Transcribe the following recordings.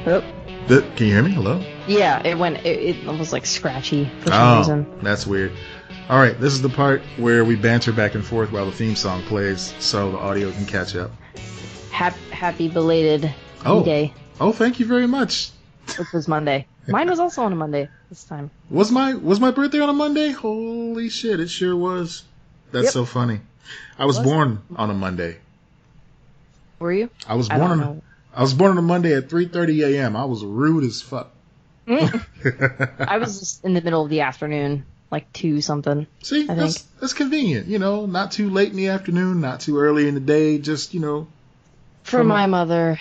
Oh. Can you hear me? Hello? Yeah, it went. It was like scratchy for some reason. That's weird. All right, this is the part where we banter back and forth while the theme song plays, so the audio can catch up. Happy belated D-Day. Oh, thank you very much. Which was Monday. Mine was also on a Monday this time. Was my birthday on a Monday? Holy shit, it sure was. That's so funny. I was born on a Monday. Were you? I was born on a Monday at 3:30 a.m. I was rude as fuck. I was just in the middle of the afternoon, like 2 something. See, that's convenient. You know, not too late in the afternoon, not too early in the day. Just, you know. For my mother,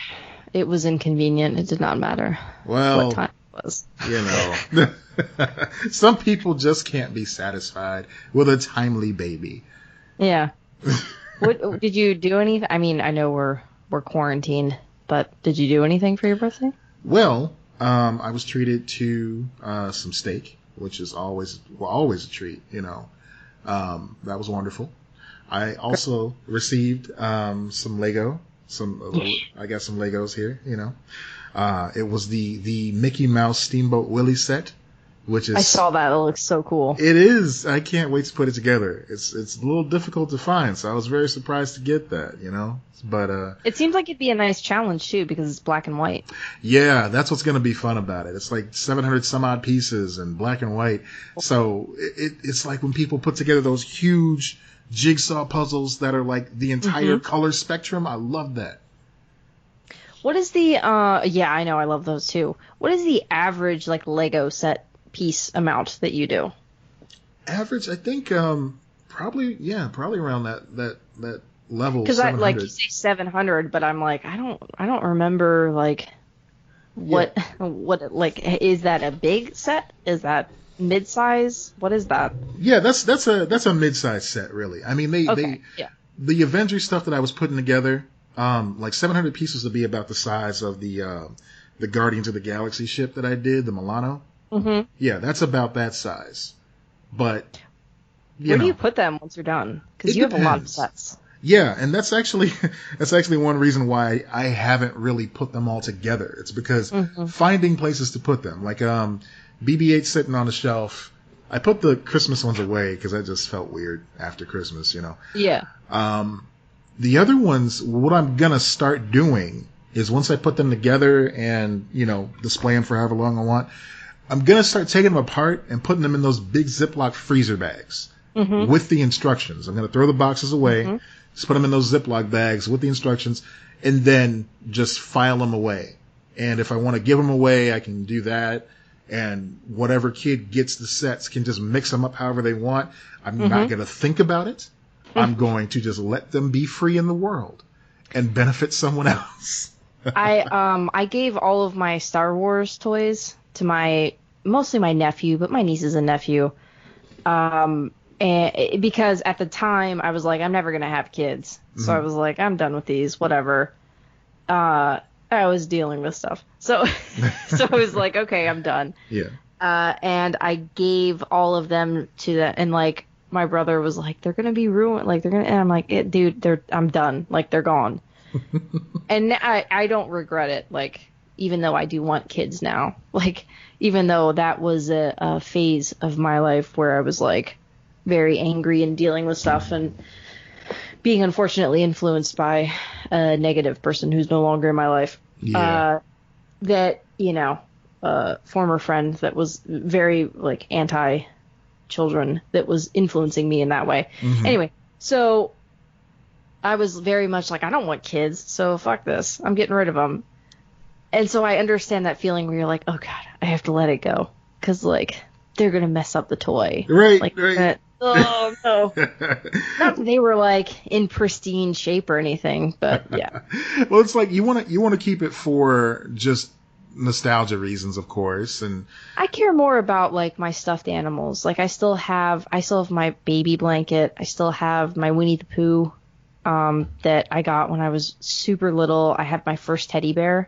it was inconvenient. It did not matter what time it was. You know, some people just can't be satisfied with a timely baby. Yeah. What did you do anything? I mean, I know we're quarantined, but did you do anything for your birthday? Well, I was treated to some steak, which is always a treat. You know, that was wonderful. I also received some Lego. I got some Legos here. You know, it was the Mickey Mouse Steamboat Willie set. Which is, I saw that. It looks so cool. It is. I can't wait to put it together. It's a little difficult to find, so I was very surprised to get that, you know. But it seems like it'd be a nice challenge too because it's black and white. Yeah, that's what's going to be fun about it. It's like 700 some odd pieces and black and white. So it's like when people put together those huge jigsaw puzzles that are like the entire color spectrum. I love that. What is the yeah, I know, I love those too. What is the average like Lego set piece amount that you do? Average, I think probably around that level. Because I like you say 700, but I'm like I don't remember like what like is that a big set? Is that mid-size? What is that? Yeah, that's a mid-size set really. I mean the Avengers stuff that I was putting together, like 700 pieces would be about the size of the Guardians of the Galaxy ship that I did, the Milano. Mm-hmm. Yeah, that's about that size. But where do you put them once you're done? Because you have a lot of sets. Yeah, and that's actually one reason why I haven't really put them all together. It's because finding places to put them, like BB-8 sitting on the shelf. I put the Christmas ones away because I just felt weird after Christmas, you know. Yeah. The other ones, what I'm gonna start doing is once I put them together and display them for however long I want. I'm going to start taking them apart and putting them in those big Ziploc freezer bags with the instructions. I'm going to throw the boxes away, just put them in those Ziploc bags with the instructions, and then just file them away. And if I want to give them away, I can do that. And whatever kid gets the sets can just mix them up however they want. I'm not going to think about it. I'm going to just let them be free in the world and benefit someone else. I gave all of my Star Wars toys to mostly my nephew, but my nieces and nephew. And because at the time I was like, I'm never going to have kids. So I was like, I'm done with these, whatever. I was dealing with stuff. So I was like, okay, I'm done. Yeah. And I gave all of them to that. And like, my brother was like, they're going to be ruined. Like, and I'm like, dude, I'm done. Like, they're gone. And I don't regret it. Like, even though I do want kids now, like, even though that was a phase of my life where I was like very angry and dealing with stuff and being unfortunately influenced by a negative person who's no longer in my life. Yeah. That, former friend that was very like anti-children that was influencing me in that way. Anyway, so I was very much like, I don't want kids, so fuck this. I'm getting rid of them. And so I understand that feeling where you're like, oh God, I have to let it go. Because, like, they're going to mess up the toy. Right, like, right. Oh, no. Not that they were, like, in pristine shape or anything, but yeah. Well, it's like you want to keep it for just nostalgia reasons, of course. And I care more about, like, my stuffed animals. Like, I still have my baby blanket. I still have my Winnie the Pooh. That I got when I was super little. I had my first teddy bear.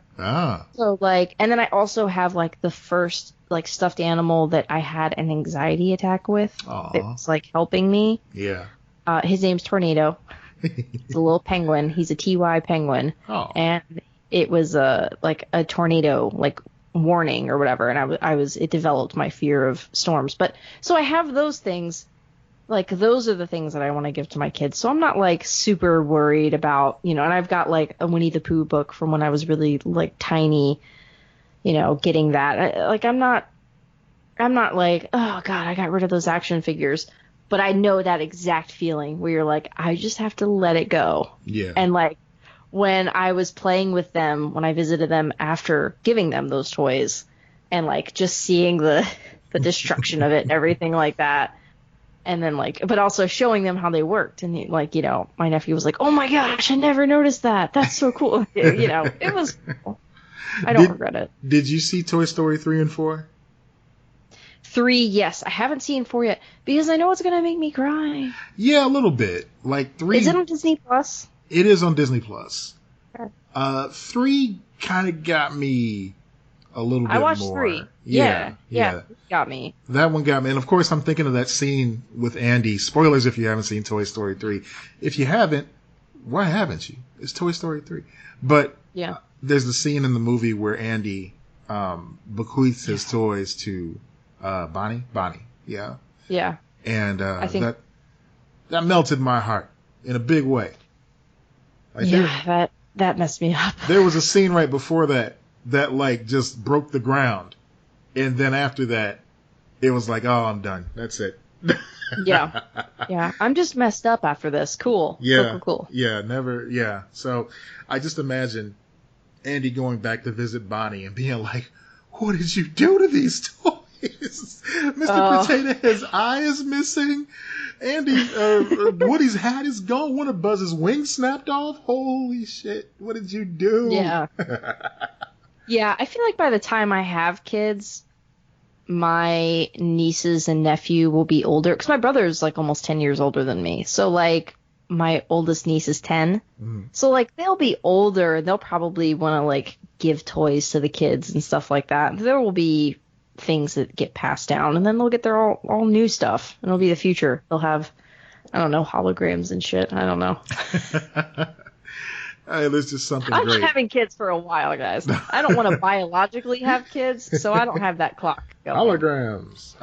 So like, and then I also have like the first like stuffed animal that I had an anxiety attack with. It's like helping me. Yeah. His name's Tornado. It's a little penguin. He's a TY penguin. Oh. And it was like a tornado like warning or whatever, and it developed my fear of storms. But so I have those things. Like those are the things that I want to give to my kids. So I'm not like super worried about, and I've got like a Winnie the Pooh book from when I was really like tiny, getting that. I'm not like, oh God, I got rid of those action figures. But I know that exact feeling where you're like, I just have to let it go. Yeah. And like when I was playing with them, when I visited them after giving them those toys and like just seeing the destruction of it and everything like that. And then like, but also showing them how they worked. And like, my nephew was like, oh my gosh, I never noticed that. That's so cool. It was cool. I don't regret it. Did you see Toy Story 3 and 4? 3, yes. I haven't seen 4 yet because I know it's going to make me cry. Yeah, a little bit. Like 3. Is it on Disney Plus? It is on Disney Plus. Okay. 3 kind of got me a little bit more. I watched 3. Yeah. It got me. That one got me. And of course, I'm thinking of that scene with Andy. Spoilers if you haven't seen Toy Story 3. If you haven't, why haven't you? It's Toy Story 3. But yeah, there's the scene in the movie where Andy bequeaths his toys to Bonnie. Yeah. Yeah. And I think that melted my heart in a big way. Like that messed me up. There was a scene right before that like just broke the ground. And then after that, it was like, oh, I'm done. That's it. Yeah. I'm just messed up after this. Cool. Yeah. Cool. Yeah. Never. Yeah. So I just imagine Andy going back to visit Bonnie and being like, what did you do to these toys? Mr. Potato Head's eye is missing. Andy, Woody's hat is gone. One of Buzz's wings snapped off. Holy shit. What did you do? Yeah. Yeah. I feel like by the time I have kids, my nieces and nephew will be older because my brother is like almost 10 years older than me. So like my oldest niece is 10. So like they'll be older and they'll probably want to like give toys to the kids and stuff like that. There will be things that get passed down and then they'll get their all new stuff and it'll be the future. They'll have, I don't know, holograms and shit. I don't know. Hey, there's just something I'm great. not having kids for a while, guys. I don't want to biologically have kids, so I don't have that clock going. Holograms.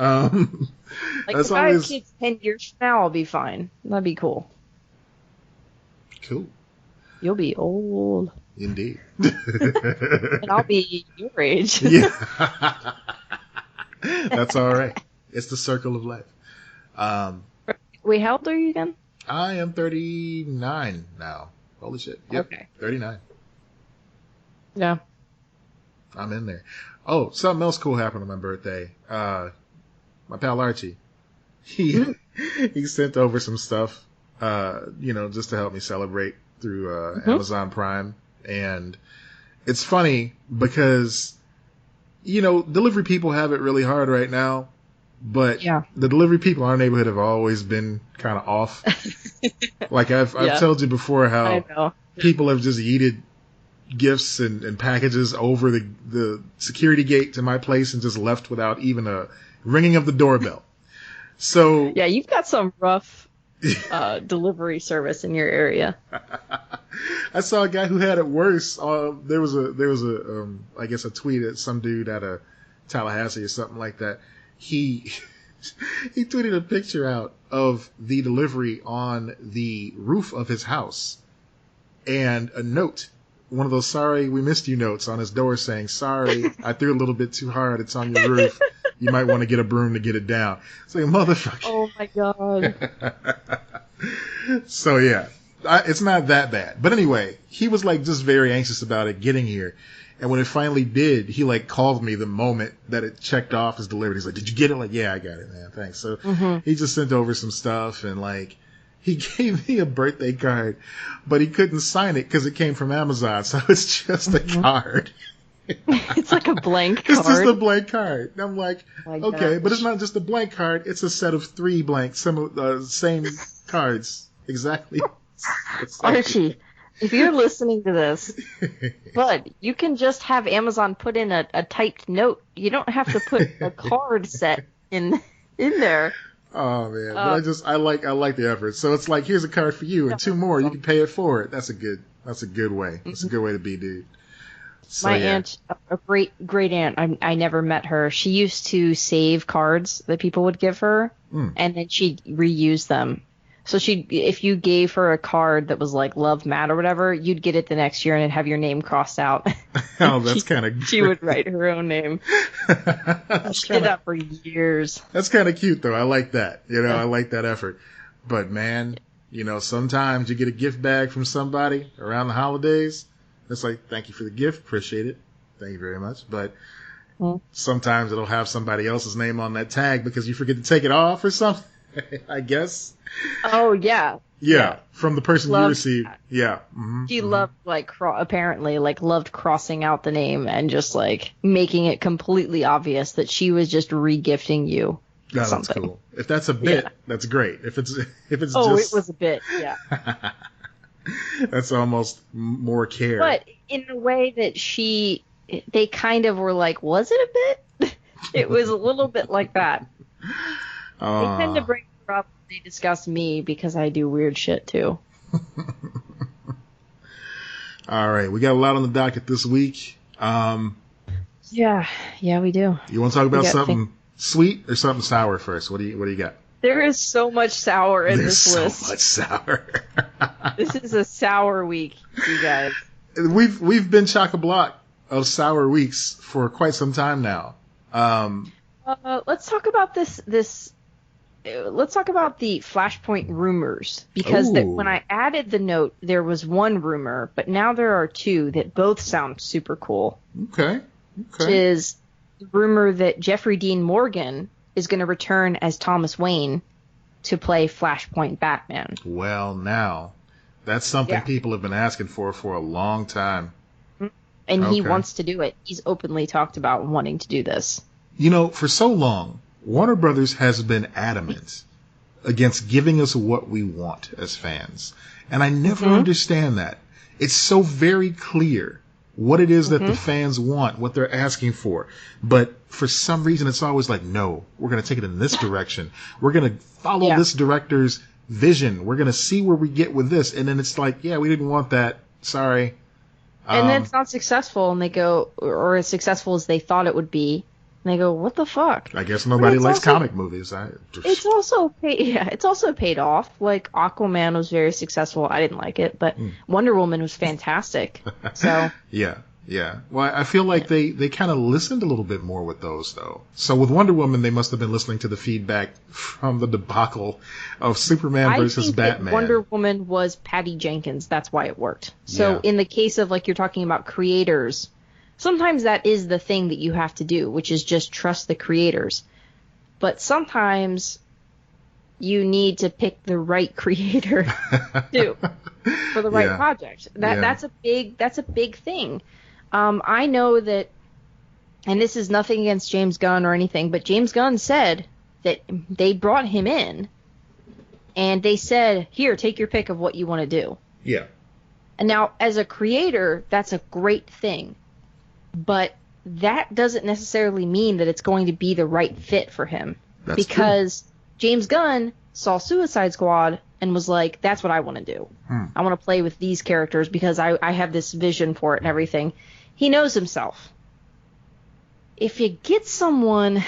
Like if I have kids 10 years from now, I'll be fine. That'd be cool. Cool. You'll be old. Indeed. And I'll be your age. Yeah. That's all right. It's the circle of life. Wait, how old are you again? I am 39 now. Holy shit. Yep. Okay. 39. Yeah. I'm in there. Oh, something else cool happened on my birthday. My pal Archie, he sent over some stuff, just to help me celebrate through Amazon Prime. And it's funny because, delivery people have it really hard right now. But the delivery people in our neighborhood have always been kind of off. Like I've told you before how people have just yeeted gifts and packages over the security gate to my place and just left without even a ringing of the doorbell. So yeah, you've got some rough delivery service in your area. I saw a guy who had it worse. There was a I guess a tweet at some dude at a Tallahassee or something like that. He tweeted a picture out of the delivery on the roof of his house and a note, one of those sorry we missed you notes on his door saying, sorry, I threw a little bit too hard. It's on your roof. You might want to get a broom to get it down. It's like, motherfucker. Oh my God. So yeah, it's not that bad. But anyway, he was like just very anxious about it getting here. And when it finally did, he like called me the moment that it checked off as delivered. He's like, did you get it? Like, yeah, I got it, man. Thanks. So he just sent over some stuff and like he gave me a birthday card, but he couldn't sign it because it came from Amazon. So it's just a card. It's like a blank card. It's just a blank card. And I'm like, okay, gosh. but it's not just a blank card. It's a set of 3 blank, same cards. Exactly. Archie, if you're listening to this, bud, you can just have Amazon put in a typed note. You don't have to put a card set in there. Oh man, but I like the effort. So it's like, here's a card for you and 2 more. You can pay it forward. That's a good way. That's a good way to be, dude. So My yeah. aunt, a great aunt, I never met her. She used to save cards that people would give her, and then she'd reuse them. So if you gave her a card that was like Love Matt or whatever, you'd get it the next year and it'd have your name crossed out. Oh, that's kind of She would write her own name. She did that for years. That's kind of cute, though. I like that. I like that effort. But man, sometimes you get a gift bag from somebody around the holidays. It's like, thank you for the gift, appreciate it, thank you very much. But sometimes it'll have somebody else's name on that tag because you forget to take it off or something. I guess. Oh yeah. Yeah, from the person you received. That. Yeah. She loved apparently loved crossing out the name and just making it completely obvious that she was just regifting you. No, that's cool. If that's a bit, that's great. If it's just it was a bit, yeah. That's almost more care. But in a way that they kind of were like, was it a bit? It was a little bit like that. They tend to bring her up when they discuss me because I do weird shit too. All right, we got a lot on the docket this week. Yeah, we do. You want to talk about something sweet or something sour first? What do you got? There is so much sour in this list. So much sour. This is a sour week, you guys. We've been chock-a-block of sour weeks for quite some time now. Let's talk about this. Let's talk about the Flashpoint rumors because when I added the note, there was one rumor, but now there are two that both sound super cool. Okay. Which is the rumor that Jeffrey Dean Morgan is going to return as Thomas Wayne to play Flashpoint Batman. Well, now, that's something people have been asking for a long time. And he wants to do it. He's openly talked about wanting to do this. For so long, Warner Brothers has been adamant against giving us what we want as fans. And I never understand that. It's so very clear what it is that the fans want, what they're asking for. But for some reason, it's always like, no, we're going to take it in this direction. We're going to follow this director's vision. We're going to see where we get with this. And then it's like, yeah, we didn't want that. Sorry. And then it's not successful, and they go, or as successful as they thought it would be. And they go, what the fuck? I guess nobody likes comic movies. It's also paid off. Like, Aquaman was very successful. I didn't like it, but Wonder Woman was fantastic. So Yeah. Well, I feel like they kind of listened a little bit more with those, though. So with Wonder Woman, they must have been listening to the feedback from the debacle of Superman versus Batman. Wonder Woman was Patty Jenkins. That's why it worked. So in the case of, you're talking about creators, sometimes that is the thing that you have to do, which is just trust the creators. But sometimes you need to pick the right creator too for the right project. That's a big thing. I know that, and this is nothing against James Gunn or anything, but James Gunn said that they brought him in and they said, here, take your pick of what you want to do. Yeah. And now, as a creator, that's a great thing. But that doesn't necessarily mean that it's going to be the right fit for him. That's because true. James Gunn saw Suicide Squad and was like, that's what I want to do. I want to play with these characters because I have this vision for it and everything. He knows himself. If you get someone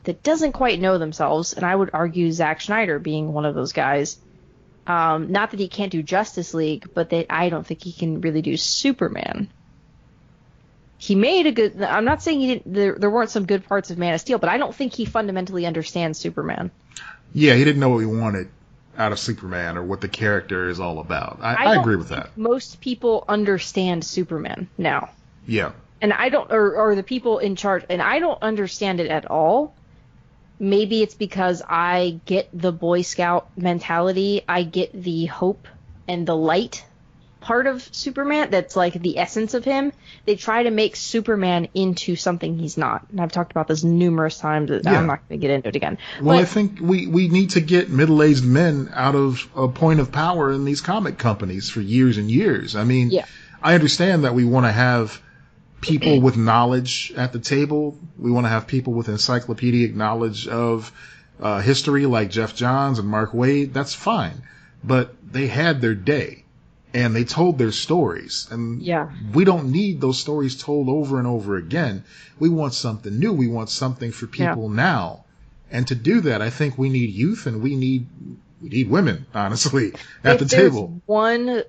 that doesn't quite know themselves, and I would argue Zack Snyder being one of those guys, not that he can't do Justice League, but that I don't think he can really do Superman. He made a good... I'm not saying he didn't, there weren't some good parts of Man of Steel, but I don't think he fundamentally understands Superman. Yeah, he didn't know what he wanted out of Superman or what the character is all about. I agree with that. Most people understand Superman now. Yeah. And I don't... Or the people in charge... And I don't understand it at all. Maybe it's because I get the Boy Scout mentality. I get the hope and the light part of Superman that's like the essence of him. They try to make Superman into something he's not. And I've talked about this numerous times. I'm not going to get into it again. Well, I think we need to get middle-aged men out of a point of power in these comic companies for years and years. I mean, I understand that we want to have people with knowledge at the table. We want to have people with encyclopedic knowledge of history like Jeff Johns and Mark Waid. That's fine. But they had their day. and they told their stories. And we don't need those stories told over and over again. We want something new. We want something for people now. And to do that, I think we need youth and we need women, honestly, at the table. There's one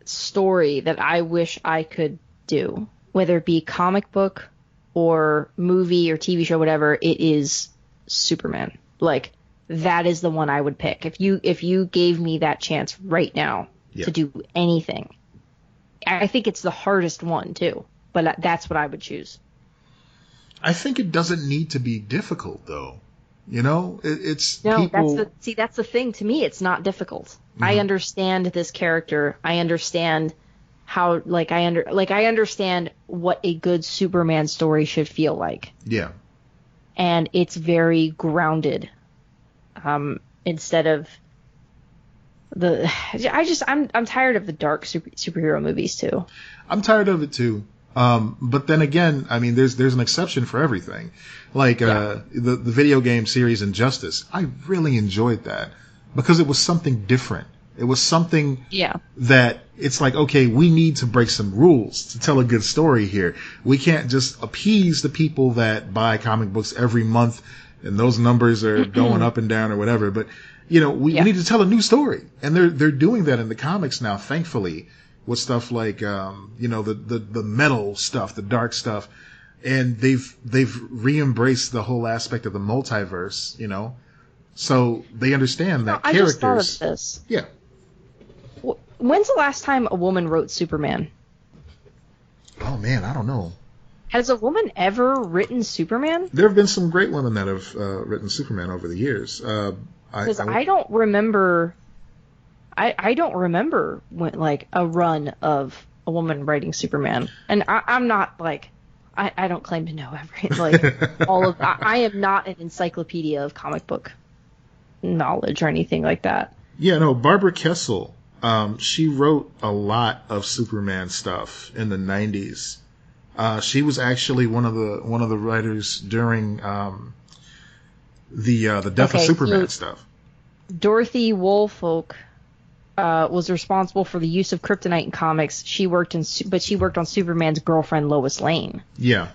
story that I wish I could do, whether it be comic book or movie or TV show, whatever, it is Superman. Like, that is the one I would pick. If you gave me that chance right now to do anything, I think it's the hardest one too, but that's what I would choose. I think it doesn't need to be difficult though. It's no. people... That's the thing. To me, it's not difficult. Mm-hmm. I understand this character. I understand how I understand what a good Superman story should feel like. Yeah. And it's very grounded. Instead of I'm tired of the dark superhero movies too. I'm tired of it too. But then again, I mean, there's an exception for everything. Like the video game series Injustice, I really enjoyed that because it was something different. It was something that it's like, okay, we need to break some rules to tell a good story here. We can't just appease the people that buy comic books every month and those numbers are going up and down or whatever. But, we need to tell a new story. And they're doing that in the comics now, thankfully, with stuff like, the metal stuff, the dark stuff. And they've re-embraced the whole aspect of the multiverse, So they understand that characters... I just thought of this. Yeah. When's the last time a woman wrote Superman? Oh, man, I don't know. Has a woman ever written Superman? There have been some great women that have written Superman over the years. Because I don't remember... I don't remember when, like, a run of a woman writing Superman. And I'm not, like... I don't claim to know all of... I am not an encyclopedia of comic book knowledge or anything like that. Yeah, no, Barbara Kessel, she wrote a lot of Superman stuff in the 90s. She was actually one of the writers during the Death of Superman stuff. Dorothy Woolfolk was responsible for the use of kryptonite in comics. She worked on Superman's girlfriend Lois Lane. Yeah.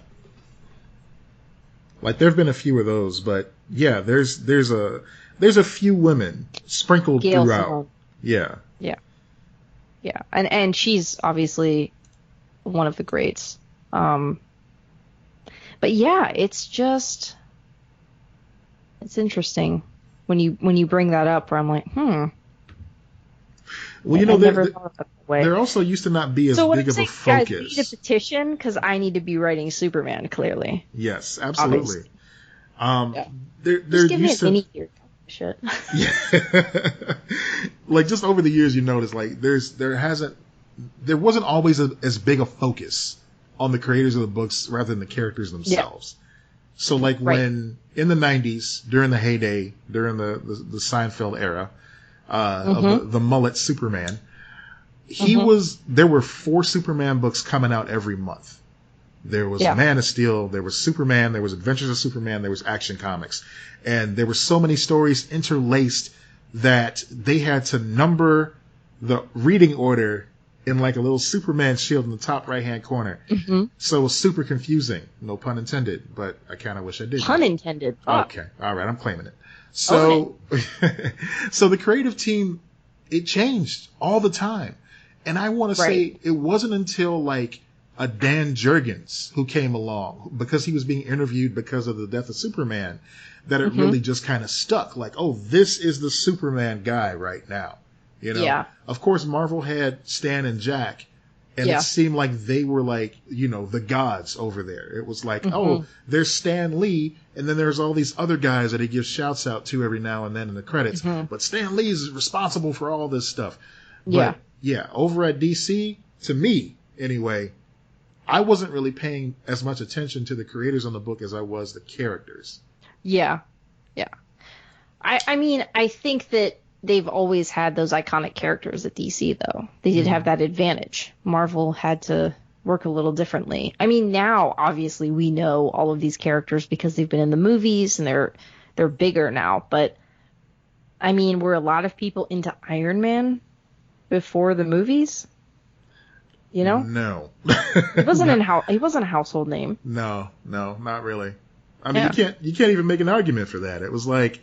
Like there've been a few of those, but yeah, there's a few women sprinkled Gail throughout. Simone. Yeah. Yeah. And she's obviously one of the greats. But yeah, it's interesting when you bring that up where I'm like, Well, there also used to not be as big of a focus. Guys, we need a petition because I need to be writing Superman, clearly. Yes, absolutely. Just give me a mini here. Shit. Yeah. Like just over the years, you notice like there wasn't always as big a focus on the creators of the books rather than the characters themselves. Yeah. So like when in the 90s, during the heyday, during the Seinfeld era, of the mullet Superman, there were 4 Superman books coming out every month. There was Man of Steel, there was Superman, there was Adventures of Superman, there was Action Comics. And there were so many stories interlaced that they had to number the reading order in like a little Superman shield in the top right-hand corner. Mm-hmm. So it was super confusing. No pun intended, but I kind of wish I did. Pun intended. Okay. All right. I'm claiming it. So, so the creative team, it changed all the time. And I want to say it wasn't until like a Dan Jurgens who came along because he was being interviewed because of the Death of Superman that it really just kind of stuck. Like, oh, this is the Superman guy right now. Yeah. Of course, Marvel had Stan and Jack, and it seemed like they were like, the gods over there. It was like, oh, there's Stan Lee, and then there's all these other guys that he gives shouts out to every now and then in the credits. But Stan Lee is responsible for all this stuff. But, over at DC, to me, anyway, I wasn't really paying as much attention to the creators on the book as I was the characters. Yeah. I mean, I think that they've always had those iconic characters at DC, though. They did have that advantage. Marvel had to work a little differently. I mean, now, obviously, we know all of these characters because they've been in the movies, and they're bigger now. But, I mean, were a lot of people into Iron Man before the movies? You know? No. He wasn't No. he wasn't a household name. No, not really. I mean, Yeah. you can't even make an argument for that. It was like,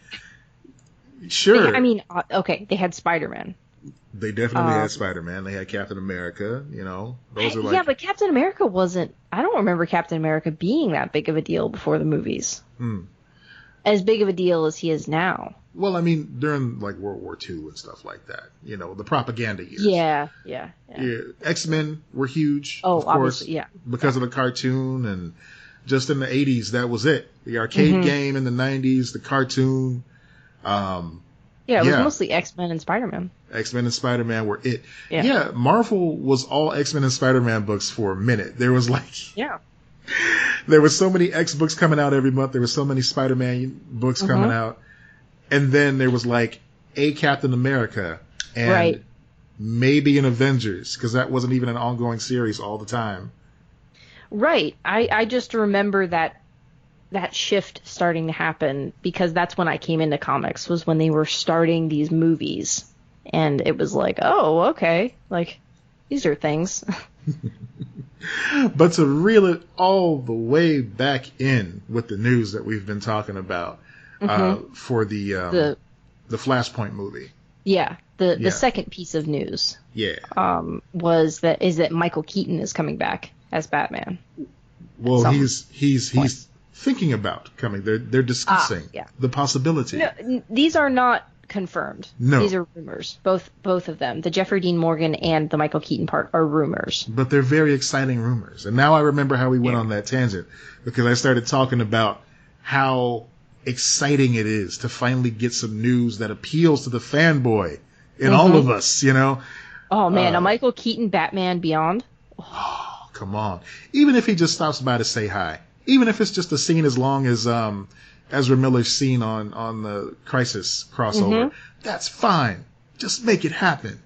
I sure, mean, okay, they had Spider-Man. they definitely had Um, Spider-Man. They had Captain America. Those are yeah, like, but Captain America wasn't. I don't remember Captain America being that big of a deal before the movies. hmm. As big of a deal as he is now. Well, I mean, during like World War II and stuff like that. The propaganda years. Yeah. Yeah, X-Men were huge, Oh, of course, obviously, yeah. because of the cartoon, and just in the 80s, that was it. The arcade hmm game in the 90s, the cartoon. Yeah, it was Yeah, mostly X-Men and Spider-Man. X-Men and Spider-Man were it. Yeah. Yeah, Marvel was all X-Men and Spider-Man books for a minute. There was like, Yeah. there was so many X books coming out every month. There was so many Spider-Man books coming hmm out. And then there was like a Captain America and Right. maybe an Avengers, because that wasn't even an ongoing series all the time. Right. I just remember that shift starting to happen because that's when I came into comics, was when they were starting these movies. And it was like, oh, okay. Like, these are things. But to reel it all the way back in with the news that we've been talking about for the The Flashpoint movie. Yeah. The Yeah. second piece of news Yeah. is that Michael Keaton is coming back as Batman. Well, Some he's thinking about coming. They're discussing yeah. the possibility. No, these are not confirmed. No. These are rumors. Both of them. The Jeffrey Dean Morgan and the Michael Keaton part are rumors. But they're very exciting rumors. And now I remember how we went on that tangent, because I started talking about how exciting it is to finally get some news that appeals to the fanboy in all of us, Oh man, a Michael Keaton Batman Beyond. Oh, come on. Even if he just stops by to say hi. Even if it's just a scene as long as Ezra Miller's scene on the Crisis crossover. That's fine. Just make it happen.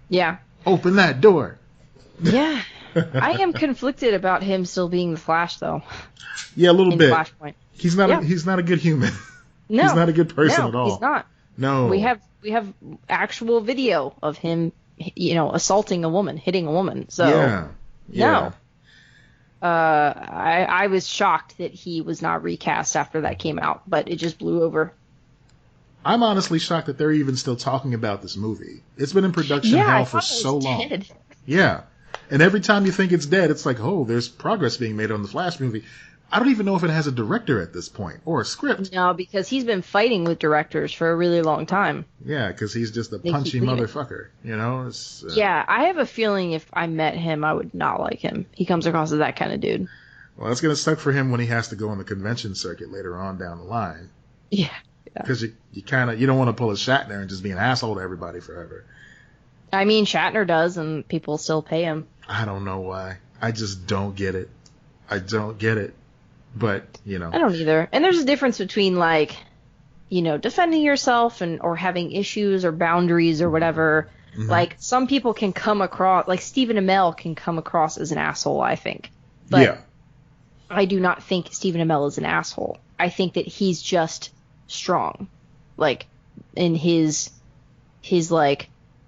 Yeah. Open that door. Yeah. I am conflicted about him still being the Flash though. Yeah, a little In bit. Flashpoint. He's not a good human. No. He's not a good person no, at all. He's not. No. We have actual video of him, assaulting a woman, hitting a woman. So Yeah. no. I was shocked that he was not recast after that came out, but it just blew over. I'm honestly shocked that they're even still talking about this movie. It's been in production hell for so long. Dead. Yeah. And every time you think it's dead, it's like, oh, there's progress being made on the Flash movie. I don't even know if it has a director at this point or a script. No, because he's been fighting with directors for a really long time. Yeah, because he's just a They punchy keep leaving. motherfucker. It's, Yeah, I have a feeling if I met him, I would not like him. He comes across as that kind of dude. Well, it's going to suck for him when he has to go on the convention circuit later on down the line. Yeah. Because you don't want to pull a Shatner and just be an asshole to everybody forever. I mean, Shatner does, and people still pay him. I don't know why. I just don't get it. I don't get it. But, I don't either. And there's a difference between, defending yourself or having issues or boundaries or whatever. Mhm. Like, some people can come across, like Stephen Amell can come across as an asshole, I think. But yeah. I do not think Stephen Amell is an asshole. I think that he's just strong. Like, in his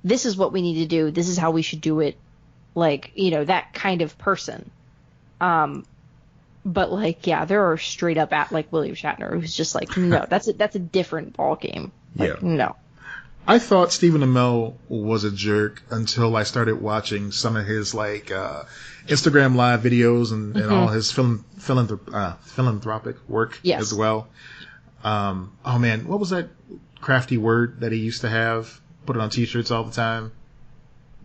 this is what we need to do. This is how we should do it. Like, that kind of person. But there are straight up William Shatner who's just like, no, that's a different ball game. Like, Yeah. no. I thought Stephen Amell was a jerk until I started watching some of his Instagram live videos and all his philanthropic work as well. Oh man, what was that crafty word that he used to have? Put it on t-shirts all the time.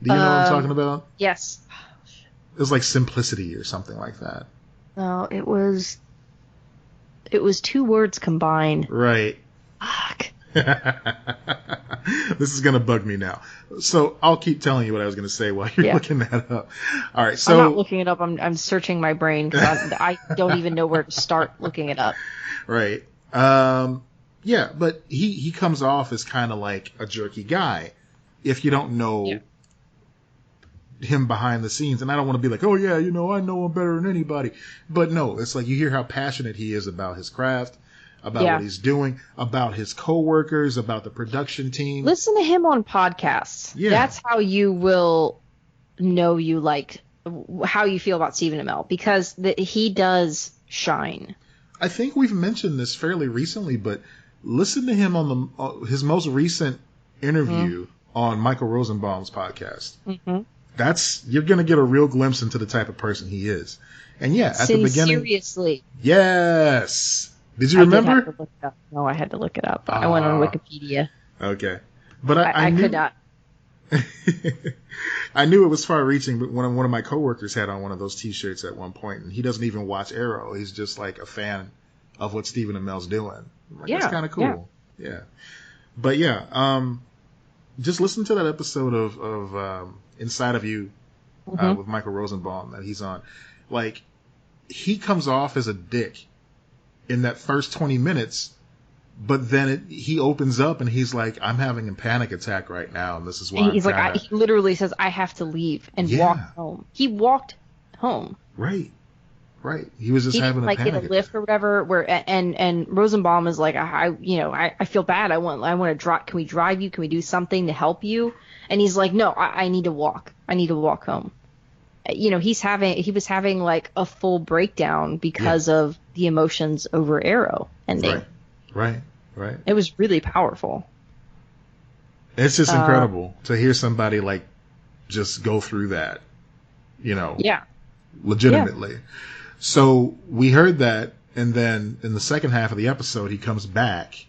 Do you know what I'm talking about? Yes. It was like simplicity or something like that. No, it was two words combined. Right. Fuck. This is going to bug me now. So I'll keep telling you what I was going to say while you're looking that up. All right. So I'm not looking it up. I'm searching my brain because I don't even know where to start looking it up. Right. Yeah, but he comes off as kind of like a jerky guy if you don't know him behind the scenes. And I don't want to be like, oh yeah, I know him better than anybody. But no, it's like you hear how passionate he is about his craft. about what he's doing, about his coworkers, about the production team. Listen to him on podcasts. Yeah. That's how you will know how you feel about Stephen Amell, because he does shine. I think we've mentioned this fairly recently, but listen to him on his most recent interview on Michael Rosenbaum's podcast. Mm-hmm. You're going to get a real glimpse into the type of person he is. And yeah, at the beginning. Seriously. Yes. Did you remember? I did have to look it up. No, I had to look it up. I went on Wikipedia. Okay. But I I knew, could not. I knew it was far-reaching, but one of my coworkers had on one of those T-shirts at one point, and he doesn't even watch Arrow. He's just like a fan of what Stephen Amell's doing. Like, that's kind of cool. Yeah. But yeah, just listen to that episode of Inside of You with Michael Rosenbaum that he's on. Like, he comes off as a dick in that first 20 minutes. But then he opens up and he's like, I'm having a panic attack right now, and this is why. And he's like, he literally says, I have to leave and walk home. He walked home. Right. He was just having a panic get a lift or whatever. And Rosenbaum is like, I feel bad. I want to drive. Can we drive you? Can we do something to help you? And he's like, no, I need to walk. I need to walk home. He was having like a full breakdown because of the emotions over Arrow ending. Right. It was really powerful. It's just incredible to hear somebody like just go through that, legitimately. Yeah. So we heard that, and then in the second half of the episode, he comes back,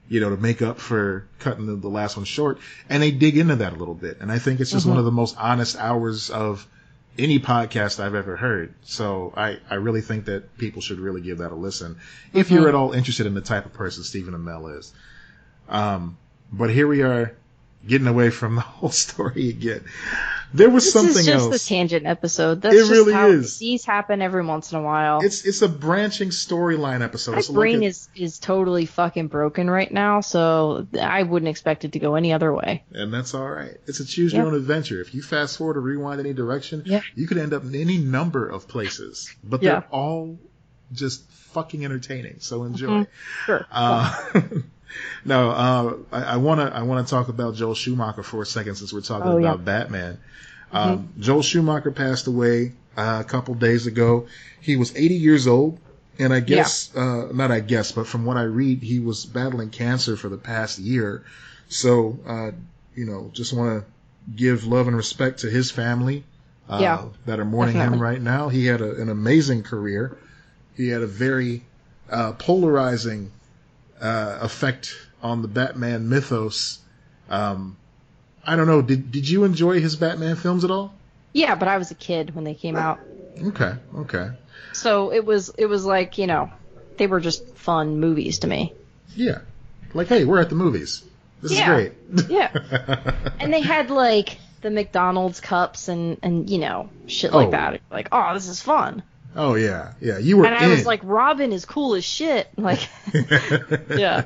to make up for cutting the last one short, and they dig into that a little bit. And I think it's just one of the most honest hours of any podcast I've ever heard. So I really think that people should really give that a listen if you're at all interested in the type of person Stephen Amell is. But here we are getting away from the whole story again. There was something else. This is just the tangent episode. That's it really is. These happen every once in a while. It's a branching storyline episode. My brain is totally fucking broken right now, so I wouldn't expect it to go any other way. And that's all right. It's a choose your own adventure. If you fast forward or rewind any direction, you could end up in any number of places. But they're all just fucking entertaining. So enjoy. Sure. No, I want to talk about Joel Schumacher for a second since we're talking about Batman. Joel Schumacher passed away a couple days ago. He was 80 years old, and I guess, but from what I read, he was battling cancer for the past year. So, just want to give love and respect to his family that are mourning him right now. He had an amazing career. He had a very polarizing effect on the Batman mythos. I don't know. Did you enjoy his Batman films at all? Yeah, but I was a kid when they came out. Okay. So it was like, they were just fun movies to me. Yeah. Like, hey, we're at the movies. This is great. Yeah. And they had like the McDonald's cups and shit like that. Like, oh, this is fun. Oh yeah. You were. And I was like, Robin is cool as shit. Like, yeah.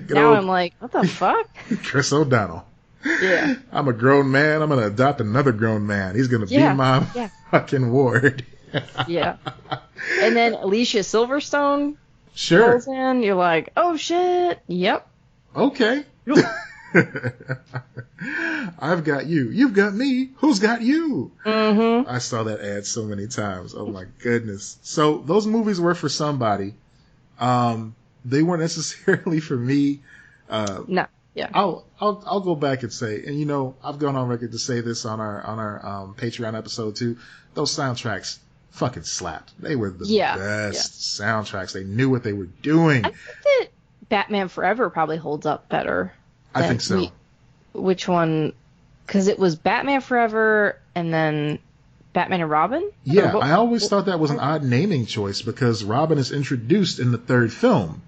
Now I'm like, what the fuck? Chris O'Donnell. Yeah. I'm a grown man. I'm gonna adopt another grown man. He's gonna be my fucking ward. Yeah. And then Alicia Silverstone goes in. You're like, oh shit. Yep. Okay. I've got you. You've got me. Who's got you? Mm-hmm. I saw that ad so many times. Oh my goodness. So those movies were for somebody. They weren't necessarily for me. No. Yeah. I'll go back and say, and I've gone on record to say this on our Patreon episode too. Those soundtracks fucking slapped. They were the best soundtracks. They knew what they were doing. I think that Batman Forever probably holds up better. I think so. Which one? Because it was Batman Forever and then Batman and Robin? Yeah, I always thought that was an odd naming choice because Robin is introduced in the third film.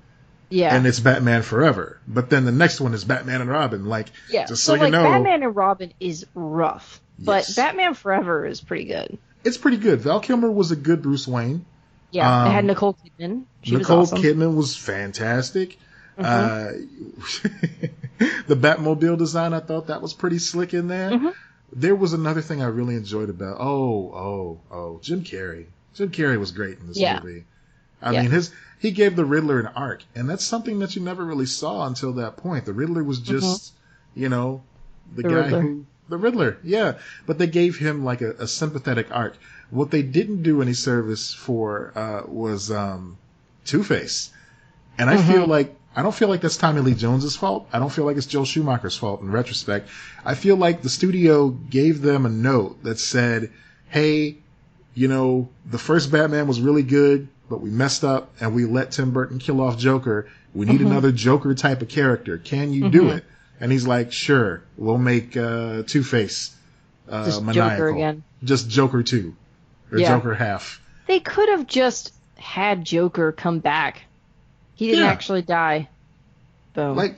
Yeah. And it's Batman Forever. But then the next one is Batman and Robin. Just so you know. Batman and Robin is rough. But Batman Forever is pretty good. It's pretty good. Val Kilmer was a good Bruce Wayne. Yeah, it had Nicole Kidman. She was awesome. Nicole Kidman was fantastic. Mm-hmm. The Batmobile design, I thought that was pretty slick in there. Mm-hmm. There was another thing I really enjoyed about Jim Carrey. Jim Carrey was great in this movie. I mean, he gave the Riddler an arc, and that's something that you never really saw until that point. The Riddler was just, the guy Riddler. the Riddler, yeah. But they gave him like a sympathetic arc. What they didn't do any service for was Two-Face, and I don't feel like that's Tommy Lee Jones's fault. I don't feel like it's Joel Schumacher's fault in retrospect. I feel like the studio gave them a note that said, "Hey, the first Batman was really good, but we messed up and we let Tim Burton kill off Joker. We need another Joker type of character. Can you do it?" And he's like, "Sure, we'll make Two-Face just maniacal. Joker again. Just Joker 2 or Joker half." They could have just had Joker come back. He didn't actually die. Boom.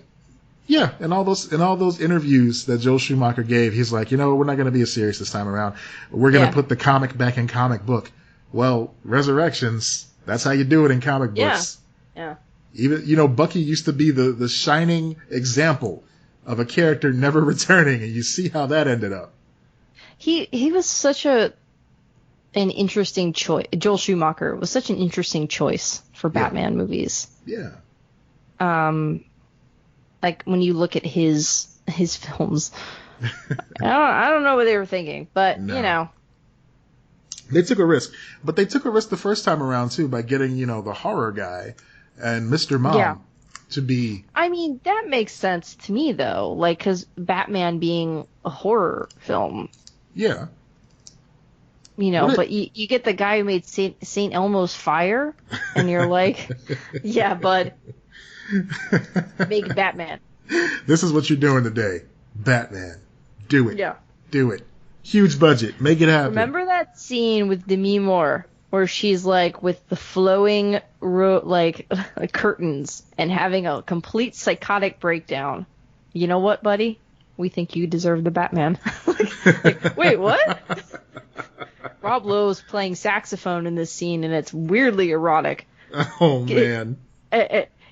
In all those interviews that Joel Schumacher gave, he's like, we're not going to be as serious this time around. We're going to put the comic back in comic book. Well, Resurrections, that's how you do it in comic books. Yeah. Even, Bucky used to be the shining example of a character never returning, and you see how that ended up. He was such an interesting choice. Joel Schumacher was such an interesting choice for Batman movies. Yeah. Like when you look at his films, I don't know what they were thinking, but they took a risk. But they took a risk the first time around too by getting the horror guy and Mr. Mom to be. I mean, that makes sense to me though, like because Batman being a horror film. Yeah. But you get the guy who made St. Elmo's Fire, and you're like, yeah, bud, make Batman. This is what you're doing today. Batman. Do it. Yeah. Do it. Huge budget. Make it happen. Remember that scene with Demi Moore where she's like with the flowing curtains and having a complete psychotic breakdown? You know what, buddy? We think you deserve the Batman. Wait, what? Rob Lowe's playing saxophone in this scene, and it's weirdly erotic. Oh, man.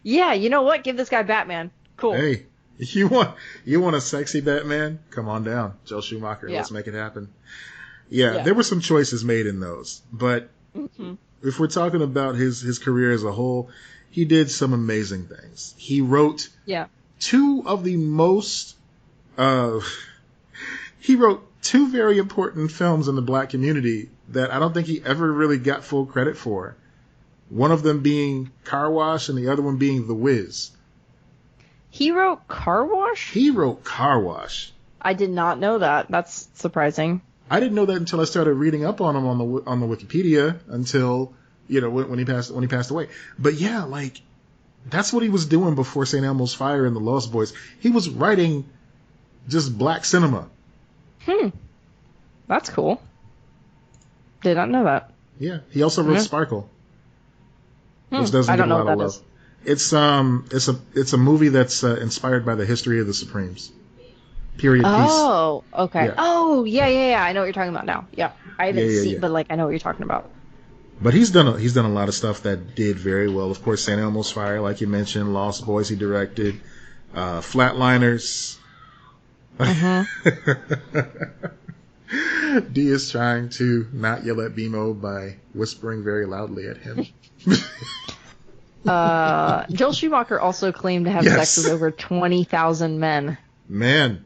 Yeah, you know what? Give this guy Batman. Cool. Hey, you want a sexy Batman? Come on down, Joel Schumacher. Yeah. Let's make it happen. Yeah, there were some choices made in those, but if we're talking about his career as a whole, he did some amazing things. He wrote two of the most. He wrote two very important films in the black community that I don't think he ever really got full credit for. One of them being Car Wash and the other one being The Wiz. He wrote Car Wash? He wrote Car Wash. I did not know that. That's surprising. I didn't know that until I started reading up on him on the Wikipedia until, when he passed away. But yeah, that's what he was doing before St. Elmo's Fire and The Lost Boys. He was writing just black cinema. That's cool. Did not know that. Yeah. He also wrote Sparkle. Which doesn't get a lot of love. It's a movie that's inspired by the history of the Supremes. Period. Oh, piece. Okay. Yeah. Oh, yeah. I know what you're talking about now. Yeah. I haven't seen, but I know what you're talking about. But he's done a lot of stuff that did very well. Of course, St. Elmo's Fire, like you mentioned, Lost Boys he directed, Flatliners. D is trying to not yell at BMO by whispering very loudly at him. Joel Schumacher also claimed to have sex with over 20,000 men. Man.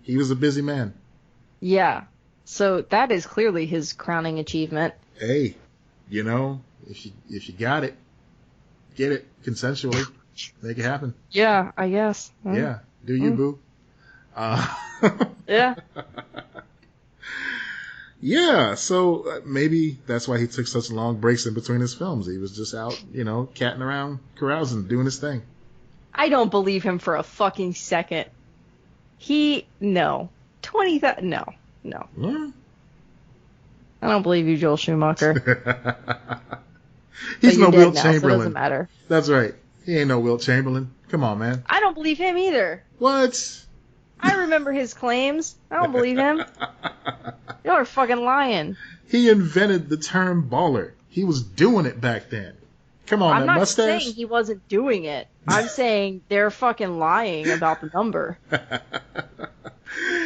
He was a busy man. Yeah. So that is clearly his crowning achievement. Hey, if you got it, get it consensually. Make it happen. Yeah, I guess. Yeah. Do you, boo? Yeah. Yeah, so maybe that's why he took such long breaks in between his films. He was just out, catting around, carousing, doing his thing. I don't believe him for a fucking second. 20,000, no. Yeah. I don't believe you, Joel Schumacher. He's no Wilt Chamberlain. So it doesn't matter. That's right. He ain't no Wilt Chamberlain. Come on, man. I don't believe him either. What? I remember his claims. I don't believe him. You're fucking lying. He invented the term baller. He was doing it back then. Come on, I'm not mustache. saying he wasn't doing it. I'm saying they're fucking lying about the number.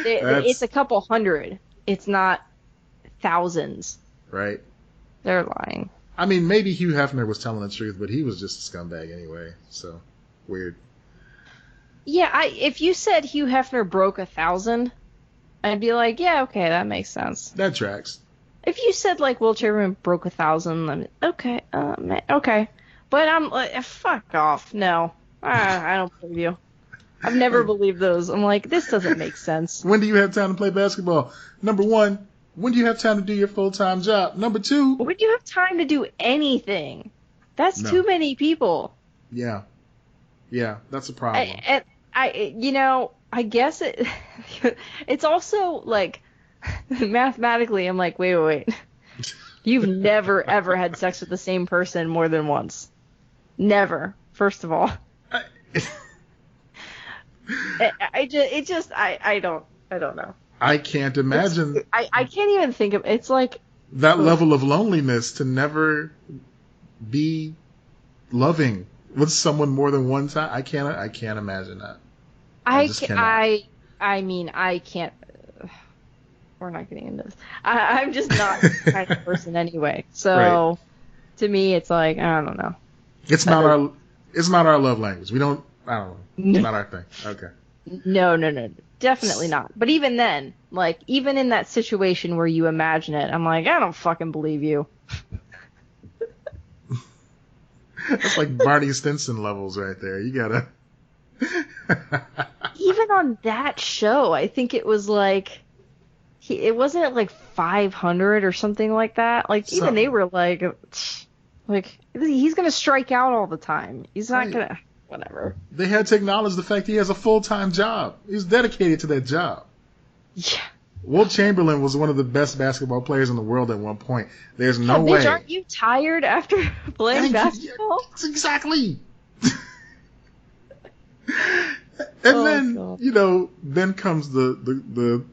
It's a couple hundred. It's not thousands. Right. They're lying. I mean, maybe Hugh Hefner was telling the truth, but he was just a scumbag anyway. So weird. Yeah, if you said Hugh Hefner broke 1,000, I'd be like, yeah, okay, that makes sense. That tracks. If you said like Will Chamberlain broke 1,000, I'm okay, okay. But I'm like, fuck off. No, I don't believe you. I've never believed those. I'm like, this doesn't make sense. When do you have time to play basketball? Number one, when do you have time to do your full-time job? Number two, When do you have time to do anything? That's too many people. Yeah, that's a problem. I guess it's also like mathematically, I'm like, wait. You've never ever had sex with the same person more than once. Never. First of all. I don't know. I can't imagine. I can't even think of. It's like that level of loneliness to never be loving with someone more than one time. I can't imagine that. I mean, I can't. We're not getting into this. I'm just not the kind of person anyway. So Right. To me, it's like, I don't know. It's not our love language. We don't. I don't know. It's not our thing. Okay. No, definitely not. But even then, like, even in that situation where you imagine it, I'm like, I don't fucking believe you. That's like Barney Stinson levels right there. You gotta. Even on that show, I think it was like, it wasn't at like 500 or something like that. Like, even they were like, he's gonna strike out all the time. He's not gonna. Whatever. They had to acknowledge the fact he has a full-time job. He's dedicated to that job. Yeah. Wilt Chamberlain was one of the best basketball players in the world at one point. There's no way. Bitch, aren't you tired after playing basketball? Exactly. And then, then comes the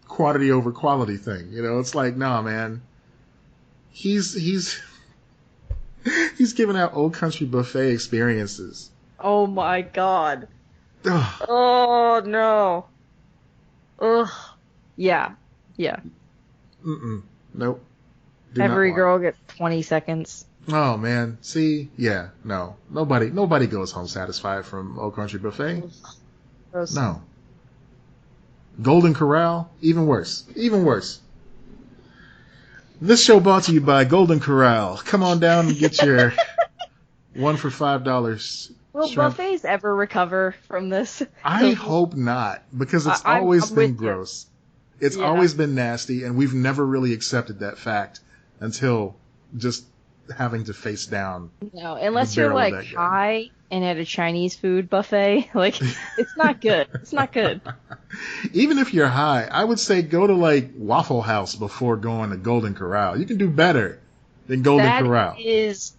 quantity over quality thing. It's like, nah, man. He's giving out old country buffet experiences. Oh my god. Ugh. Oh no. Ugh. Yeah. Mm-mm. Nope. Every girl gets 20 seconds. Oh man. See? Yeah. No. Nobody goes home satisfied from Old Country Buffet. Gross. No. Golden Corral? Even worse. This show brought to you by Golden Corral. Come on down and get your one for $5. Will shrimp. buffets ever recover from this? I hope not, because it's always been gross. It's always been nasty, and we've never really accepted that fact until just having to face down. No, unless you're like high and at a Chinese food buffet, like it's not good. It's not good. Even if you're high, I would say go to like Waffle House before going to Golden Corral. You can do better than Golden Corral. That is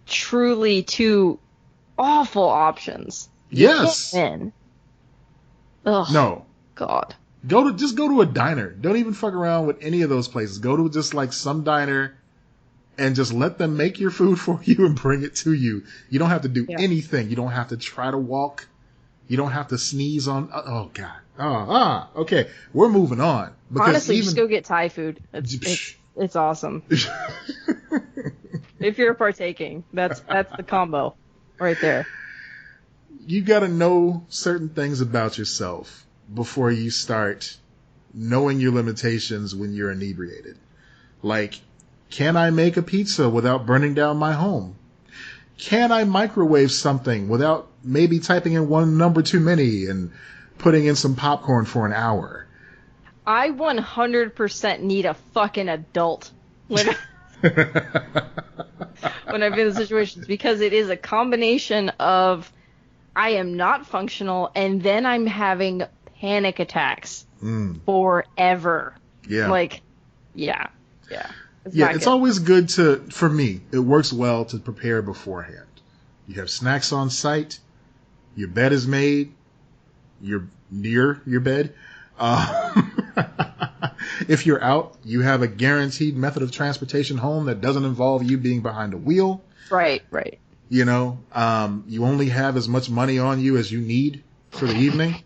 truly two awful options. Yes. Ugh. No. God. Just go to a diner. Don't even fuck around with any of those places. Go to just like some diner and just let them make your food for you and bring it to you. You don't have to do anything. You don't have to try to walk. You don't have to sneeze on. Oh God. Okay. We're moving on. Honestly, just go get Thai food. It's awesome. If you're partaking, that's the combo right there. You got to know certain things about yourself before you start knowing your limitations when you're inebriated. Like, can I make a pizza without burning down my home? Can I microwave something without maybe typing in one number too many and putting in some popcorn for an hour? I 100% need a fucking adult when I've been in situations, because it is a combination of I am not functional and then I'm having panic attacks forever. Yeah. Like, yeah. It's always good for me, it works well to prepare beforehand. You have snacks on site, your bed is made, you're near your bed. If you're out, you have a guaranteed method of transportation home that doesn't involve you being behind a wheel. Right. You only have as much money on you as you need for the evening.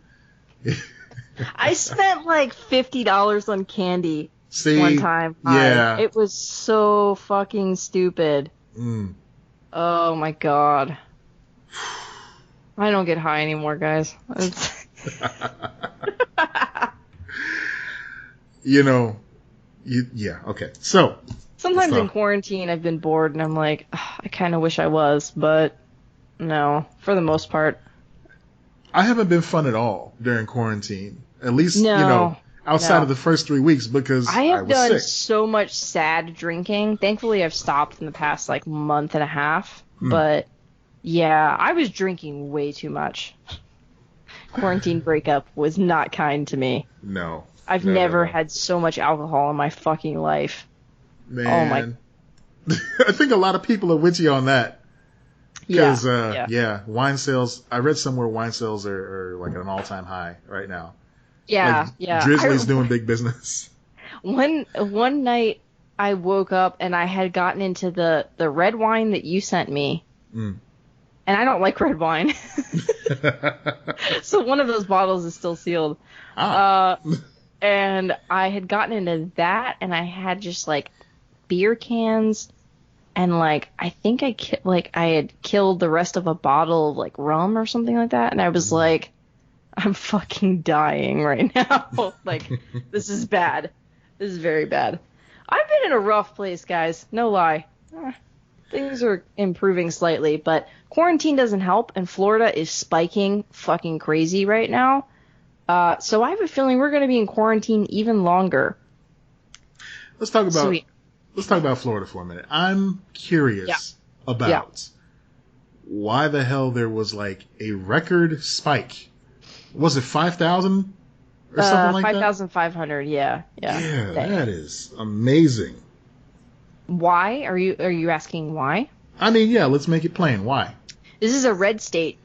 I spent like $50 on candy See, one time. yeah. It was so fucking stupid. Mm. Oh my god. I don't get high anymore, guys. You know, yeah, okay. So, Sometimes in quarantine, I've been bored and I'm like, I kind of wish I was, but no, for the most part. I haven't been fun at all during quarantine. At least, No, outside of the first 3 weeks because I I have was done sick. so much sad drinking. Thankfully, I've stopped in the past like month and a half. But yeah, I was drinking way too much. Quarantine breakup was not kind to me. No. I've No, never no. had so much alcohol in my fucking life. Man. Oh my. I think a lot of people are with you on that. Because, Yeah. wine sales, I read somewhere wine sales are like at an all-time high right now. Yeah, Like, yeah. Drizzly's doing big business. One night I woke up and I had gotten into the red wine that you sent me. Mm. And I don't like red wine. So one of those bottles is still sealed. And I had gotten into that and I had just like beer cans and like I think I had killed the rest of a bottle of like rum or something like that, and I was like, I'm fucking dying right now. Like, this is bad. This is very bad. I've been in a rough place, guys. No lie. Things are improving slightly, but quarantine doesn't help, and Florida is spiking fucking crazy right now. So I have a feeling we're going to be in quarantine even longer. Let's talk about Florida for a minute. I'm curious about why the hell there was like a record spike. Was it 5,000 or something like 5,500, yeah. Yeah, that is amazing. Why? Are you asking why? I mean, yeah, let's make it plain. Why? This is a red state.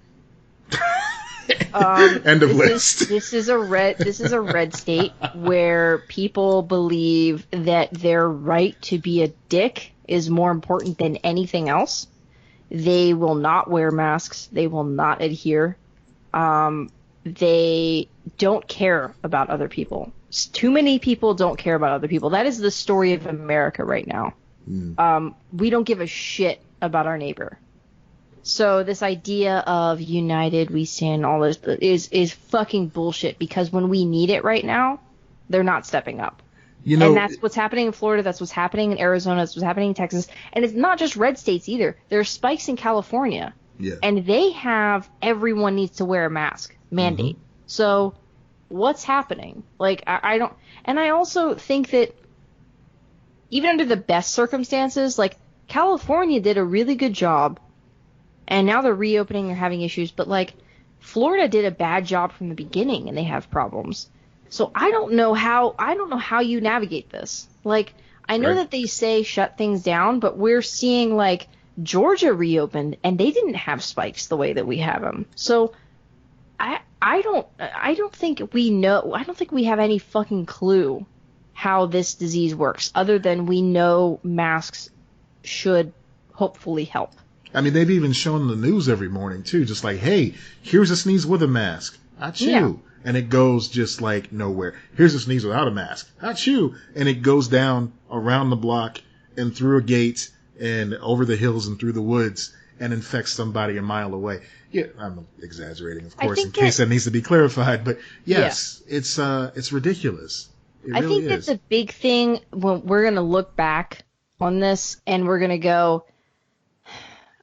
End of list. This is a red state where people believe that their right to be a dick is more important than anything else. They will not wear masks. They will not adhere. They don't care about other people. Too many people don't care about other people. That is the story of America right now. We don't give a shit about our neighbor. So this idea of united we stand, all this is fucking bullshit, because when we need it right now, they're not stepping up. And that's what's happening in Florida. That's what's happening in Arizona. That's what's happening in Texas. And it's not just red states either. There are spikes in California. Yeah. And they have everyone needs to wear a mask mandate. So what's happening? Like, I don't. And I also think that even under the best circumstances, like California did a really good job. And now they're reopening, they're having issues, but like Florida did a bad job from the beginning and they have problems. So I don't know how you navigate this. Like, I know that they say shut things down, but we're seeing like Georgia reopened and they didn't have spikes the way that we have them. So I don't think we know. I don't think we have any fucking clue how this disease works, other than we know masks should hopefully help. I mean, they've even shown the news every morning, too. Just like, hey, here's a sneeze with a mask. Achoo. Yeah. And it goes just like nowhere. Here's a sneeze without a mask. Achoo. And it goes down around the block and through a gate and over the hills and through the woods and infects somebody a mile away. Yeah, I'm exaggerating, of course, in case that needs to be clarified. But yes, it's ridiculous. It really I think that the big thing, when we're going to look back on this and we're going to go,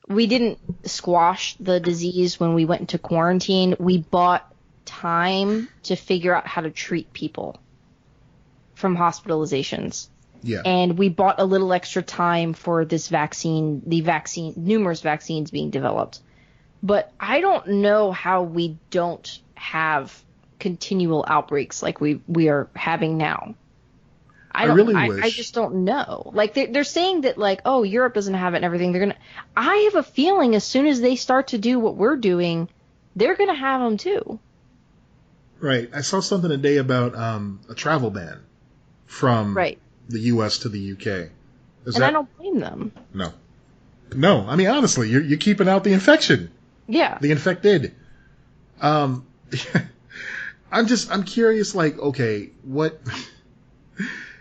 we didn't squash the disease when we went into quarantine. We bought time to figure out how to treat people from hospitalizations. Yeah. And we bought a little extra time for this numerous vaccines being developed. But I don't know how we don't have continual outbreaks like we are having now. I just don't know. Like they're saying that like, oh, Europe doesn't have it and everything. I have a feeling as soon as they start to do what we're doing, they're gonna have them too. Right. I saw something today about a travel ban from the U.S. to the U.K. I don't blame them. No. I mean, honestly, you're keeping out the infection. Yeah. The infected. I'm curious. Like, okay, what?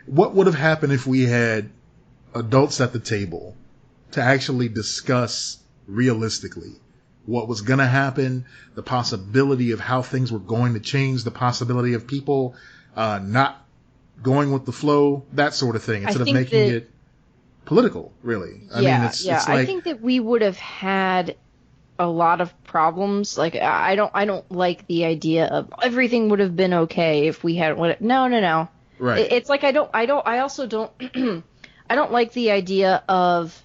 What would have happened if we had adults at the table to actually discuss realistically what was going to happen, the possibility of how things were going to change, the possibility of people not going with the flow, that sort of thing, instead of making it political, really. Yeah, I mean, it's like, I think that we would have had a lot of problems. Like, I don't like the idea of everything would have been okay if we had no. Right. It's like I also don't I don't like the idea of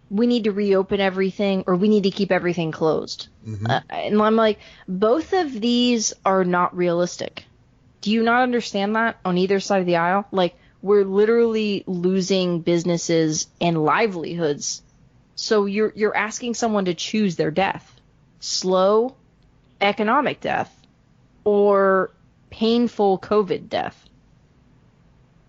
we need to reopen everything or we need to keep everything closed. Mm-hmm. And I'm like, both of these are not realistic. Do you not understand that on either side of the aisle? Like, we're literally losing businesses and livelihoods. So you're asking someone to choose their death. Slow economic death or painful COVID death.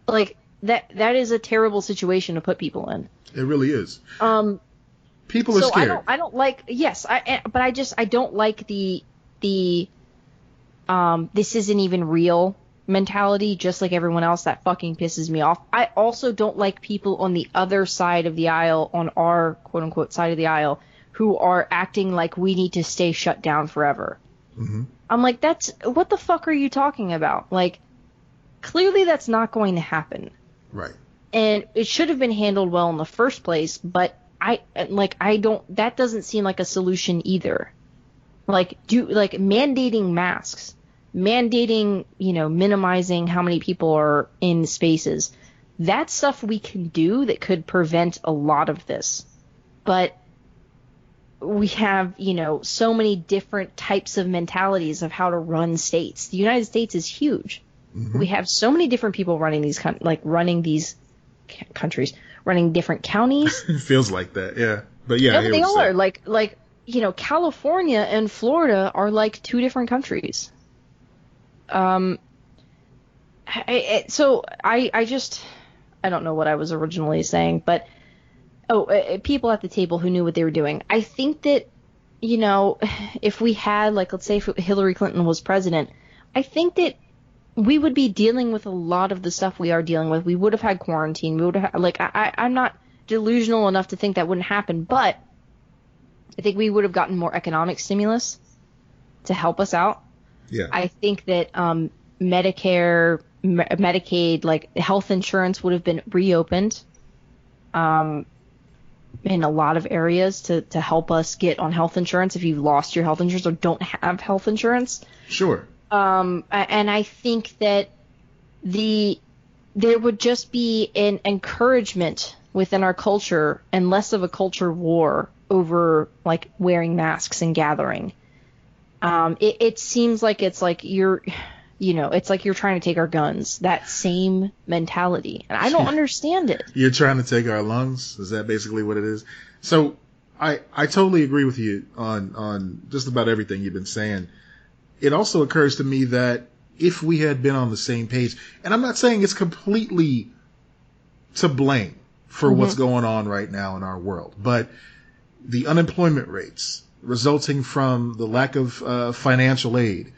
Like, that is a terrible situation to put people in. It really is. People are scared. I don't like, yes, but I don't like the this isn't even real mentality, just like everyone else. That fucking pisses me off. I also don't like people on the other side of the aisle, on our quote unquote side of the aisle, who are acting like we need to stay shut down forever. Mm-hmm. I'm like, what the fuck are you talking about? Like, clearly that's not going to happen. Right. And it should have been handled well in the first place, but that doesn't seem like a solution either. Like, mandating masks, mandating, minimizing how many people are in spaces. That's stuff we can do that could prevent a lot of this. But we have, so many different types of mentalities of how to run states. The United States is huge. Mm-hmm. We have so many different people running these countries, running different counties. It feels like that, yeah. But yeah, no, but they are like California and Florida are like two different countries. So I don't know what I was originally saying, but people at the table who knew what they were doing. I think that if we had, like, let's say if Hillary Clinton was president, I think that we would be dealing with a lot of the stuff we are dealing with. We would have had quarantine. We would have I'm not delusional enough to think that wouldn't happen, but I think we would have gotten more economic stimulus to help us out. Yeah. I think that Medicare, Medicaid, like health insurance would have been reopened in a lot of areas to help us get on health insurance if you've lost your health insurance or don't have health insurance. Sure. And I think that there would just be an encouragement within our culture and less of a culture war over, like, wearing masks and gathering. It seems like it's like it's like you're trying to take our guns. That same mentality. And I don't understand it. You're trying to take our lungs? Is that basically what it is? So I totally agree with you on just about everything you've been saying. It also occurs to me that if we had been on the same page, and I'm not saying it's completely to blame for Mm-hmm. what's going on right now in our world, but the unemployment rates resulting from the lack of financial aid,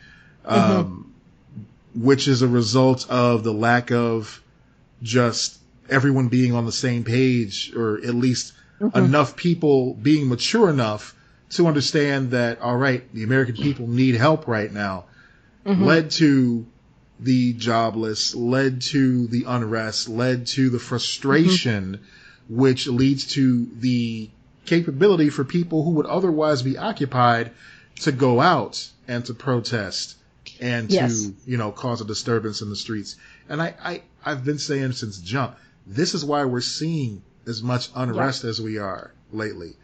which is a result of the lack of just everyone being on the same page, or at least enough people being mature enough to understand that, all right, the American people need help right now, led to the jobless, led to the unrest, led to the frustration, which leads to the capability for people who would otherwise be occupied to go out and to protest and to, cause a disturbance in the streets. And I've been saying since jump, this is why we're seeing as much unrest as we are lately.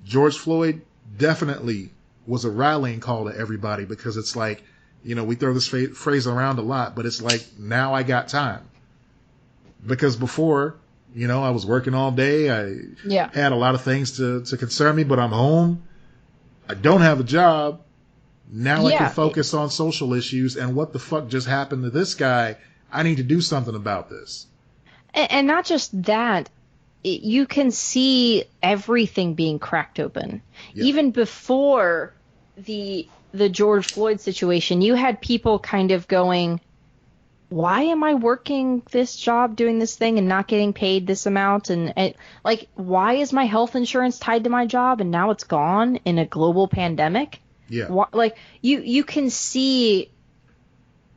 George Floyd definitely was a rallying call to everybody, because it's like, we throw this phrase around a lot, but it's like, now I got time. Because before, I was working all day. I had a lot of things to concern me, but I'm home. I don't have a job. Now I can focus on social issues, and what the fuck just happened to this guy? I need to do something about this. And not just that. You can see everything being cracked open. Yeah. Even before the George Floyd situation, you had people kind of going, why am I working this job, doing this thing, and not getting paid this amount? And like, why is my health insurance tied to my job and now it's gone in a global pandemic? Yeah. Why, like, you can see,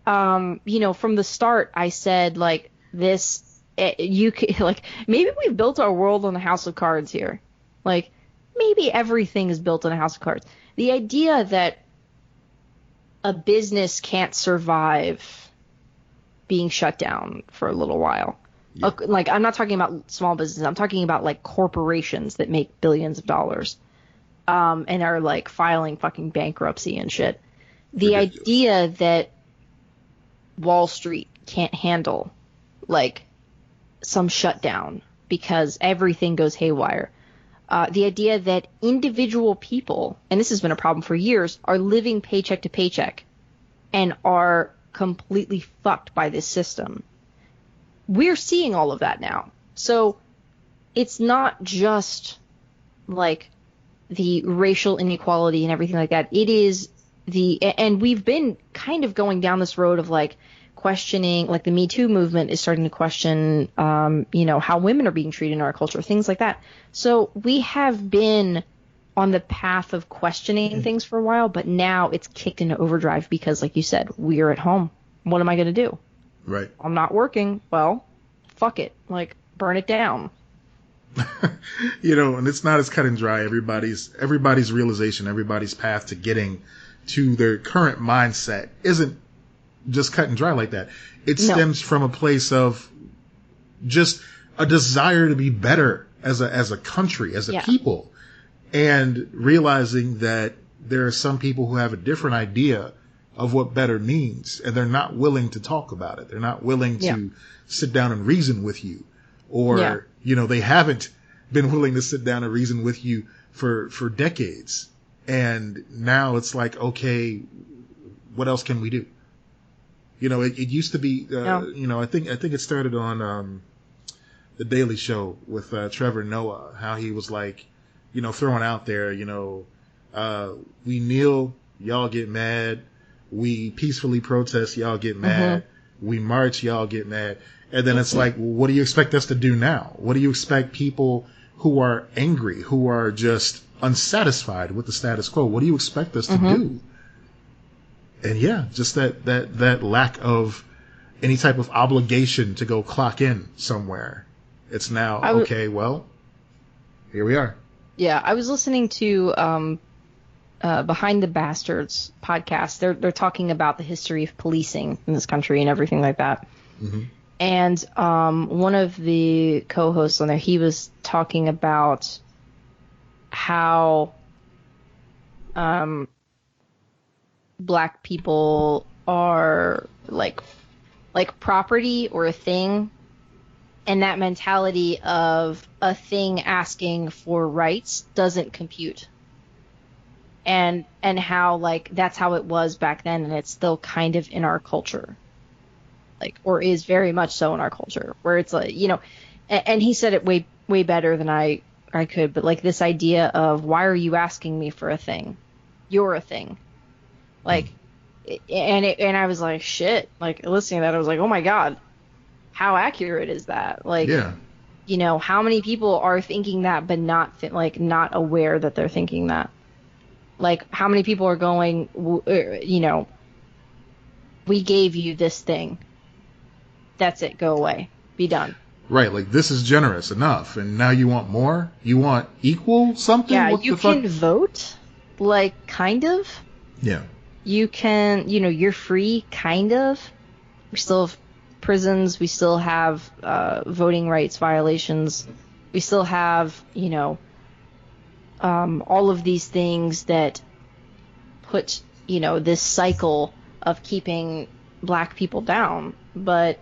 from the start, I said like this. You can, like, maybe we've built our world on a house of cards here. Like, maybe everything is built on a house of cards. The idea that a business can't survive being shut down for a little while. Yeah. Like, I'm not talking about small businesses. I'm talking about like corporations that make billions of dollars, and are like filing fucking bankruptcy and shit. The Ridiculous. idea that Wall Street can't handle like some shutdown because everything goes haywire. The idea that individual people, and this has been a problem for years, are living paycheck to paycheck and are completely fucked by this system. We're seeing all of that now. So it's not just like the racial inequality and everything like that. It is and we've been kind of going down this road of like questioning, like the Me Too movement is starting to question, how women are being treated in our culture, things like that. So we have been on the path of questioning things for a while, but now it's kicked into overdrive because, like you said, we're at home. What am I going to do? Right. I'm not working. Well, fuck it. Like, burn it down. And it's not as cut and dry. Everybody's realization, everybody's path to getting to their current mindset isn't just cut and dry like that. It stems from a place of just a desire to be better as a country, as a people, and realizing that there are some people who have a different idea of what better means, and they're not willing to talk about it. They're not willing to sit down and reason with you, or they haven't been willing to sit down and reason with you for decades. And now it's like, okay, what else can we do? It used to be, I think it started on the Daily Show with Trevor Noah, how he was like, throwing out there, we kneel, y'all get mad. We peacefully protest, y'all get mad. We march, y'all get mad. And then it's like, well, what do you expect us to do now? What do you expect people who are angry, who are just unsatisfied with the status quo, what do you expect us to do? And just that lack of any type of obligation to go clock in somewhere. It's now, okay, well, here we are. Yeah, I was listening to Behind the Bastards podcast. They're talking about the history of policing in this country and everything like that. And one of the co-hosts on there, he was talking about how black people are like property or a thing, and that mentality of a thing asking for rights doesn't compute. And how like that's how it was back then, and it's still kind of in our culture. Like, or is very much so in our culture, where it's like, and he said it way better than I could, but like this idea of, why are you asking me for a thing? You're a thing. Like, and I was like, shit, like listening to that, I was like, oh my God, how accurate is that? Like, how many people are thinking that, but not not aware that they're thinking that? Like, how many people are going, we gave you this thing. That's it. Go away. Be done. Right. Like, this is generous enough. And now you want more? You want equal something? Yeah, what you can vote. Like, kind of. Yeah. You can, you're free, kind of. We still have prisons. We still have voting rights violations. We still have, all of these things that put, this cycle of keeping black people down. But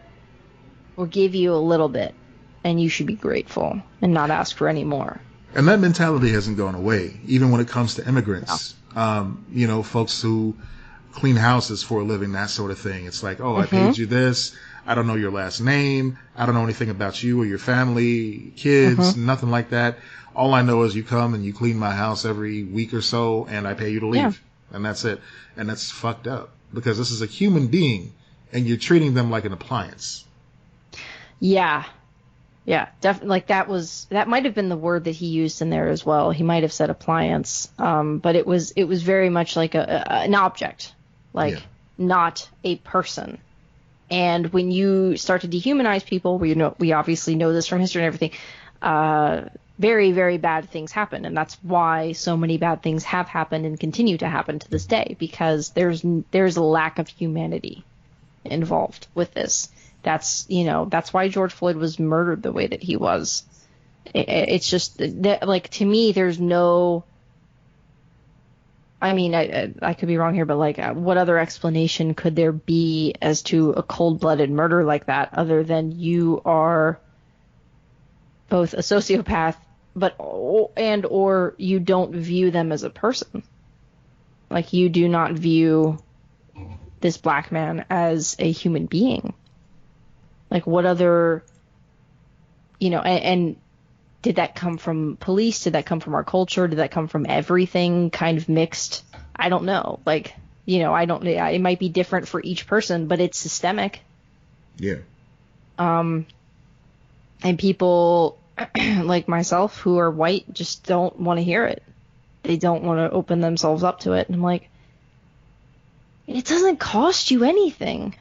we'll give you a little bit, and you should be grateful and not ask for any more. And that mentality hasn't gone away, even when it comes to immigrants. No. Folks who clean houses for a living, that sort of thing. It's like, I paid you this. I don't know your last name. I don't know anything about you or your family, kids, nothing like that. All I know is you come and you clean my house every week or so, and I pay you to leave. And that's it. And that's fucked up, because this is a human being and you're treating them like an appliance. Yeah. Yeah, definitely. Like that might have been the word that he used in there as well. He might have said appliance, but it was very much like an object, like not a person. And when you start to dehumanize people, we obviously know this from history and everything. Very, very bad things happen, and that's why so many bad things have happened and continue to happen to this day, because there's a lack of humanity involved with this. That's why George Floyd was murdered the way that he was. It's just that, like, to me, there's no. I mean, I could be wrong here, but like, what other explanation could there be as to a cold-blooded murder like that, other than you are both a sociopath, or you don't view them as a person. Like, you do not view this black man as a human being. Like, what other, and did that come from police? Did that come from our culture? Did that come from everything kind of mixed? I don't know. Like, it might be different for each person, but it's systemic. Yeah. And people like myself who are white just don't want to hear it. They don't want to open themselves up to it. And I'm like, it doesn't cost you anything.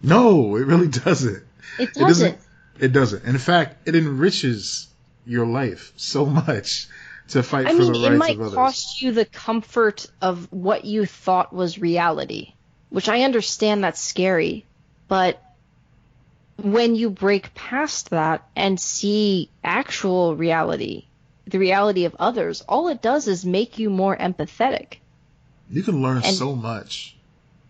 No, it really doesn't. It doesn't. It doesn't. In fact, it enriches your life so much to fight for the rights of others. It might cost you the comfort of what you thought was reality, which I understand that's scary, but when you break past that and see actual reality, the reality of others, all it does is make you more empathetic. You can learn so much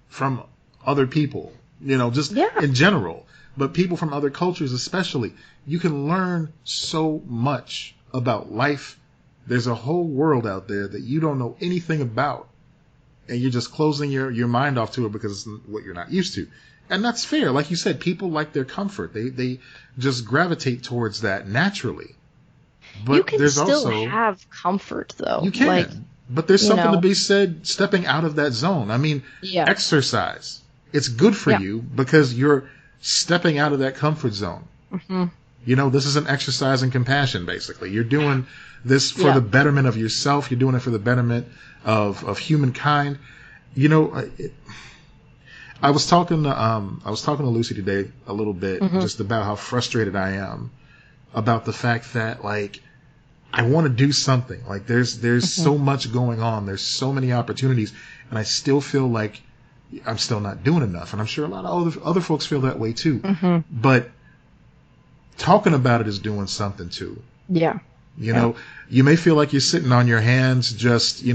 from other people, in general. But people from other cultures especially, you can learn so much about life. There's a whole world out there that you don't know anything about. And you're just closing your mind off to it because it's what you're not used to. And that's fair. Like you said, people like their comfort. They just gravitate towards that naturally. But you can there's still also have comfort, though. You can. But there's something to be said stepping out of that zone. I mean, exercise. It's good for you because you're stepping out of that comfort zone. Mm-hmm. This is an exercise in compassion, basically. You're doing this for the betterment of yourself. You're doing it for the betterment of humankind. I was talking to Lucy today a little bit just about how frustrated I am about the fact that, like, I want to do something. Like, there's so much going on. There's so many opportunities, and I still feel like I'm still not doing enough. And I'm sure a lot of other folks feel that way too. Mm-hmm. But talking about it is doing something too. Yeah. You may feel like you're sitting on your hands just,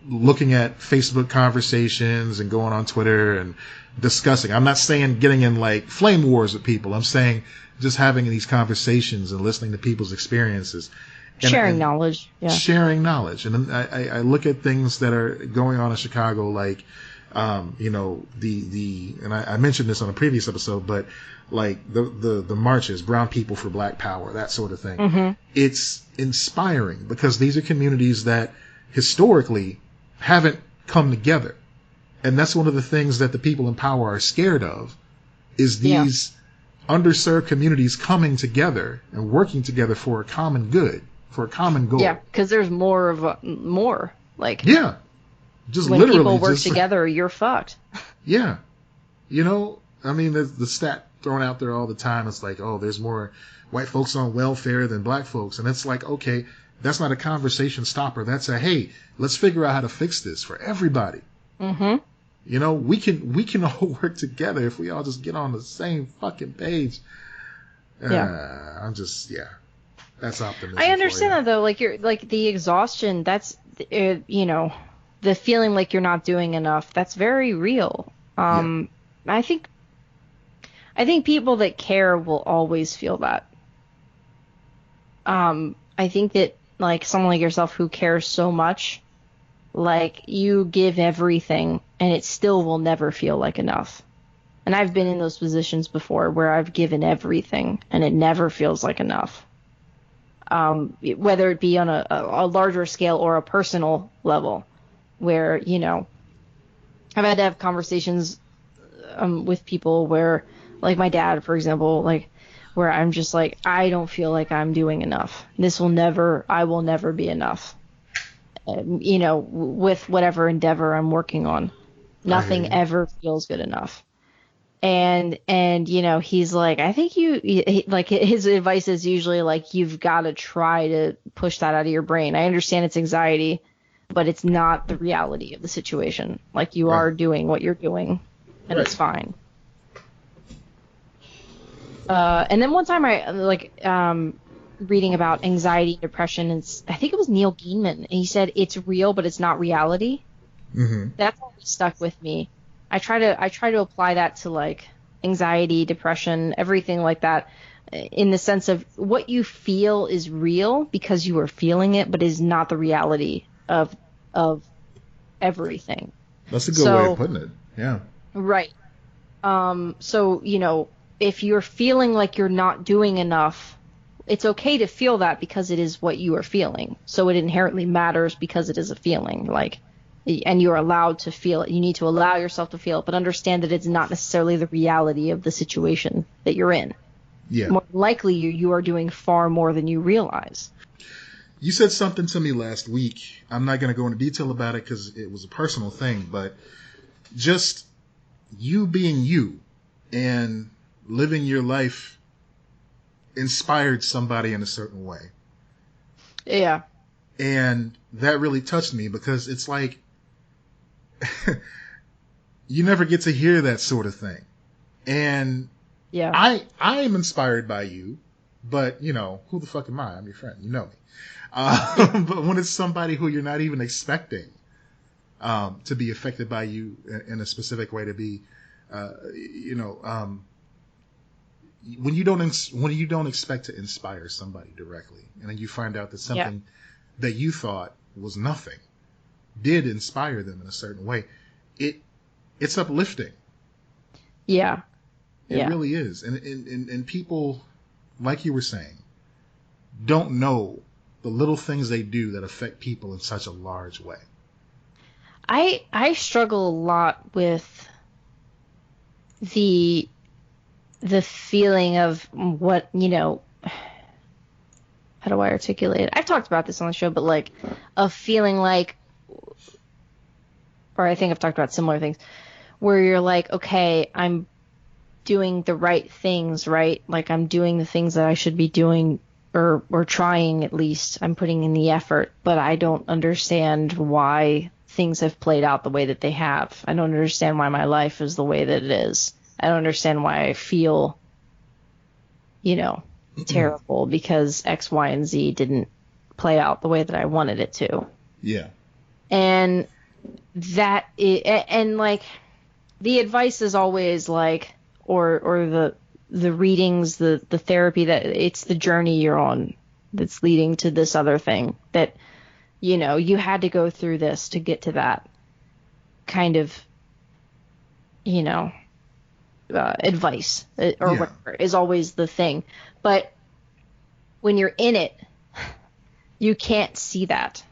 looking at Facebook conversations and going on Twitter and discussing. I'm not saying getting in like flame wars with people. I'm saying just having these conversations and listening to people's experiences. Sharing knowledge. Yeah. Sharing knowledge. And I look at things that are going on in Chicago, like, and I mentioned this on a previous episode, but like the marches, Brown People for Black Power, that sort of thing. Mm-hmm. It's inspiring because these are communities that historically haven't come together. And that's one of the things that the people in power are scared of, is these underserved communities coming together and working together for a common good, for a common goal. Yeah, because there's more. Like, just when literally people work together, you're fucked. Yeah. I mean, there's the stat thrown out there all the time. It's like, oh, there's more white folks on welfare than black folks. And it's like, okay, that's not a conversation stopper. That's a, hey, let's figure out how to fix this for everybody. Mm-hmm. We can all work together if we all just get on the same fucking page. That's optimism. I understand that though. Like, you're like the exhaustion. That's the feeling like you're not doing enough. That's very real. I think people that care will always feel that. I think that, like, someone like yourself who cares so much, like, you give everything and it still will never feel like enough. And I've been in those positions before where I've given everything and it never feels like enough. Whether it be on a larger scale or a personal level, where, I've had to have conversations with people where, like my dad, for example, like where I'm just like, I don't feel like I'm doing enough. I will never be enough. With whatever endeavor I'm working on, I hear nothing you. ever feels good enough. And he's like, I think like his advice is usually like, you've got to try to push that out of your brain. I understand it's anxiety, but it's not the reality of the situation. Like, you Right. are doing what you're doing, and Right. it's fine. And then one time I reading about anxiety and depression, and I think it was Neil Gaiman, and he said it's real, but it's not reality. Mm-hmm. That's always stuck with me. I try to apply that to like anxiety, depression, everything like that, in the sense of what you feel is real because you are feeling it, but is not the reality of everything. That's a good way of So, putting it. Yeah. right. So, if you're feeling like you're not doing enough, it's okay to feel that because it is what you are feeling. So it inherently matters because it is a feeling, like, and you're allowed to feel it. You need to allow yourself to feel it, but understand that it's not necessarily the reality of the situation that you're in. Yeah. More likely, you are doing far more than you realize. You said something to me last week. I'm not going to go into detail about it because it was a personal thing, but just you being you and living your life inspired somebody in a certain way. Yeah. And that really touched me because it's like you never get to hear that sort of thing. And Yeah. I am inspired by you, but who the fuck am I? I'm your friend. You know me. But when it's somebody who you're not even expecting to be affected by you in a specific way, to be, when you don't expect to inspire somebody directly, and then you find out that something that you thought was nothing did inspire them in a certain way, it's uplifting. Yeah. It Yeah. really is, and people, like you were saying, don't know the little things they do that affect people in such a large way. I struggle a lot with the feeling of what, how do I articulate it? I've talked about this on the show, but like a feeling like, or I think I've talked about similar things, where you're like, okay, I'm doing the right things, right? Like, I'm doing the things that I should be doing, or trying, at least. I'm putting in the effort, but I don't understand why things have played out the way that they have. I don't understand why my life is the way that it is. I don't understand why I feel, terrible because X, Y, and Z didn't play out the way that I wanted it to. Yeah. And and like, the advice is always like, or the readings, the therapy, that it's the journey you're on that's leading to this other thing, that, you had to go through this to get to that kind of, advice, or whatever, is always the thing. But when you're in it, you can't see that.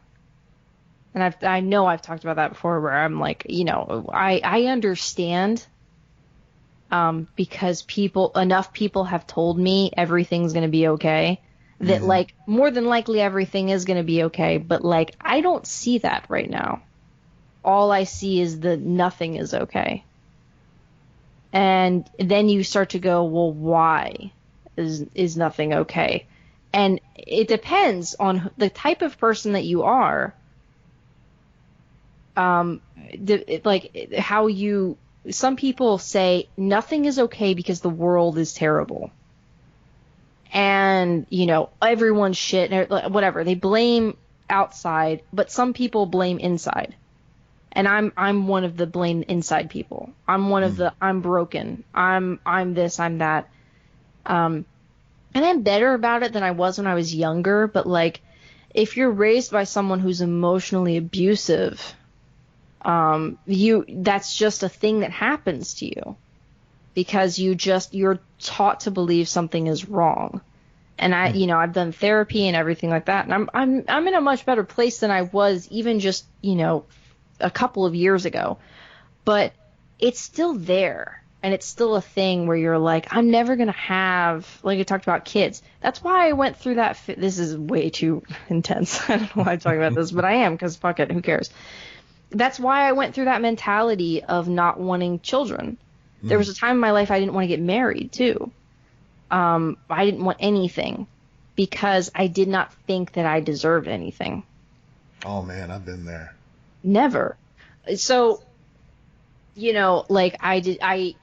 And I know I've talked about that before, where I'm like, I understand, because enough people have told me everything's going to be okay, that like, more than likely everything is going to be okay. But like, I don't see that right now. All I see is that nothing is okay. And then you start to go, well, why is nothing okay? And it depends on the type of person that you are. Like, how you, some people say nothing is okay because the world is terrible. And, everyone's shit, whatever. They blame outside, but some people blame inside. And I'm one of the blame inside people. I'm one of the, I'm broken. I'm this, I'm that. And I'm better about it than I was when I was younger. But like, if you're raised by someone who's emotionally abusive, that's just a thing that happens to you, because you're taught to believe something is wrong. And I've done therapy and everything like that, and I'm in a much better place than I was even just, a couple of years ago. But it's still there. And it's still a thing where you're like, I'm never going to have, like I talked about kids. That's why I went through that. This is way too intense. I don't know why I'm talking about this, but I am, because fuck it, who cares? That's why I went through that mentality of not wanting children. There was a time in my life I didn't want to get married, too. I didn't want anything because I did not think that I deserved anything. Oh, man, I've been there. Never. So, like I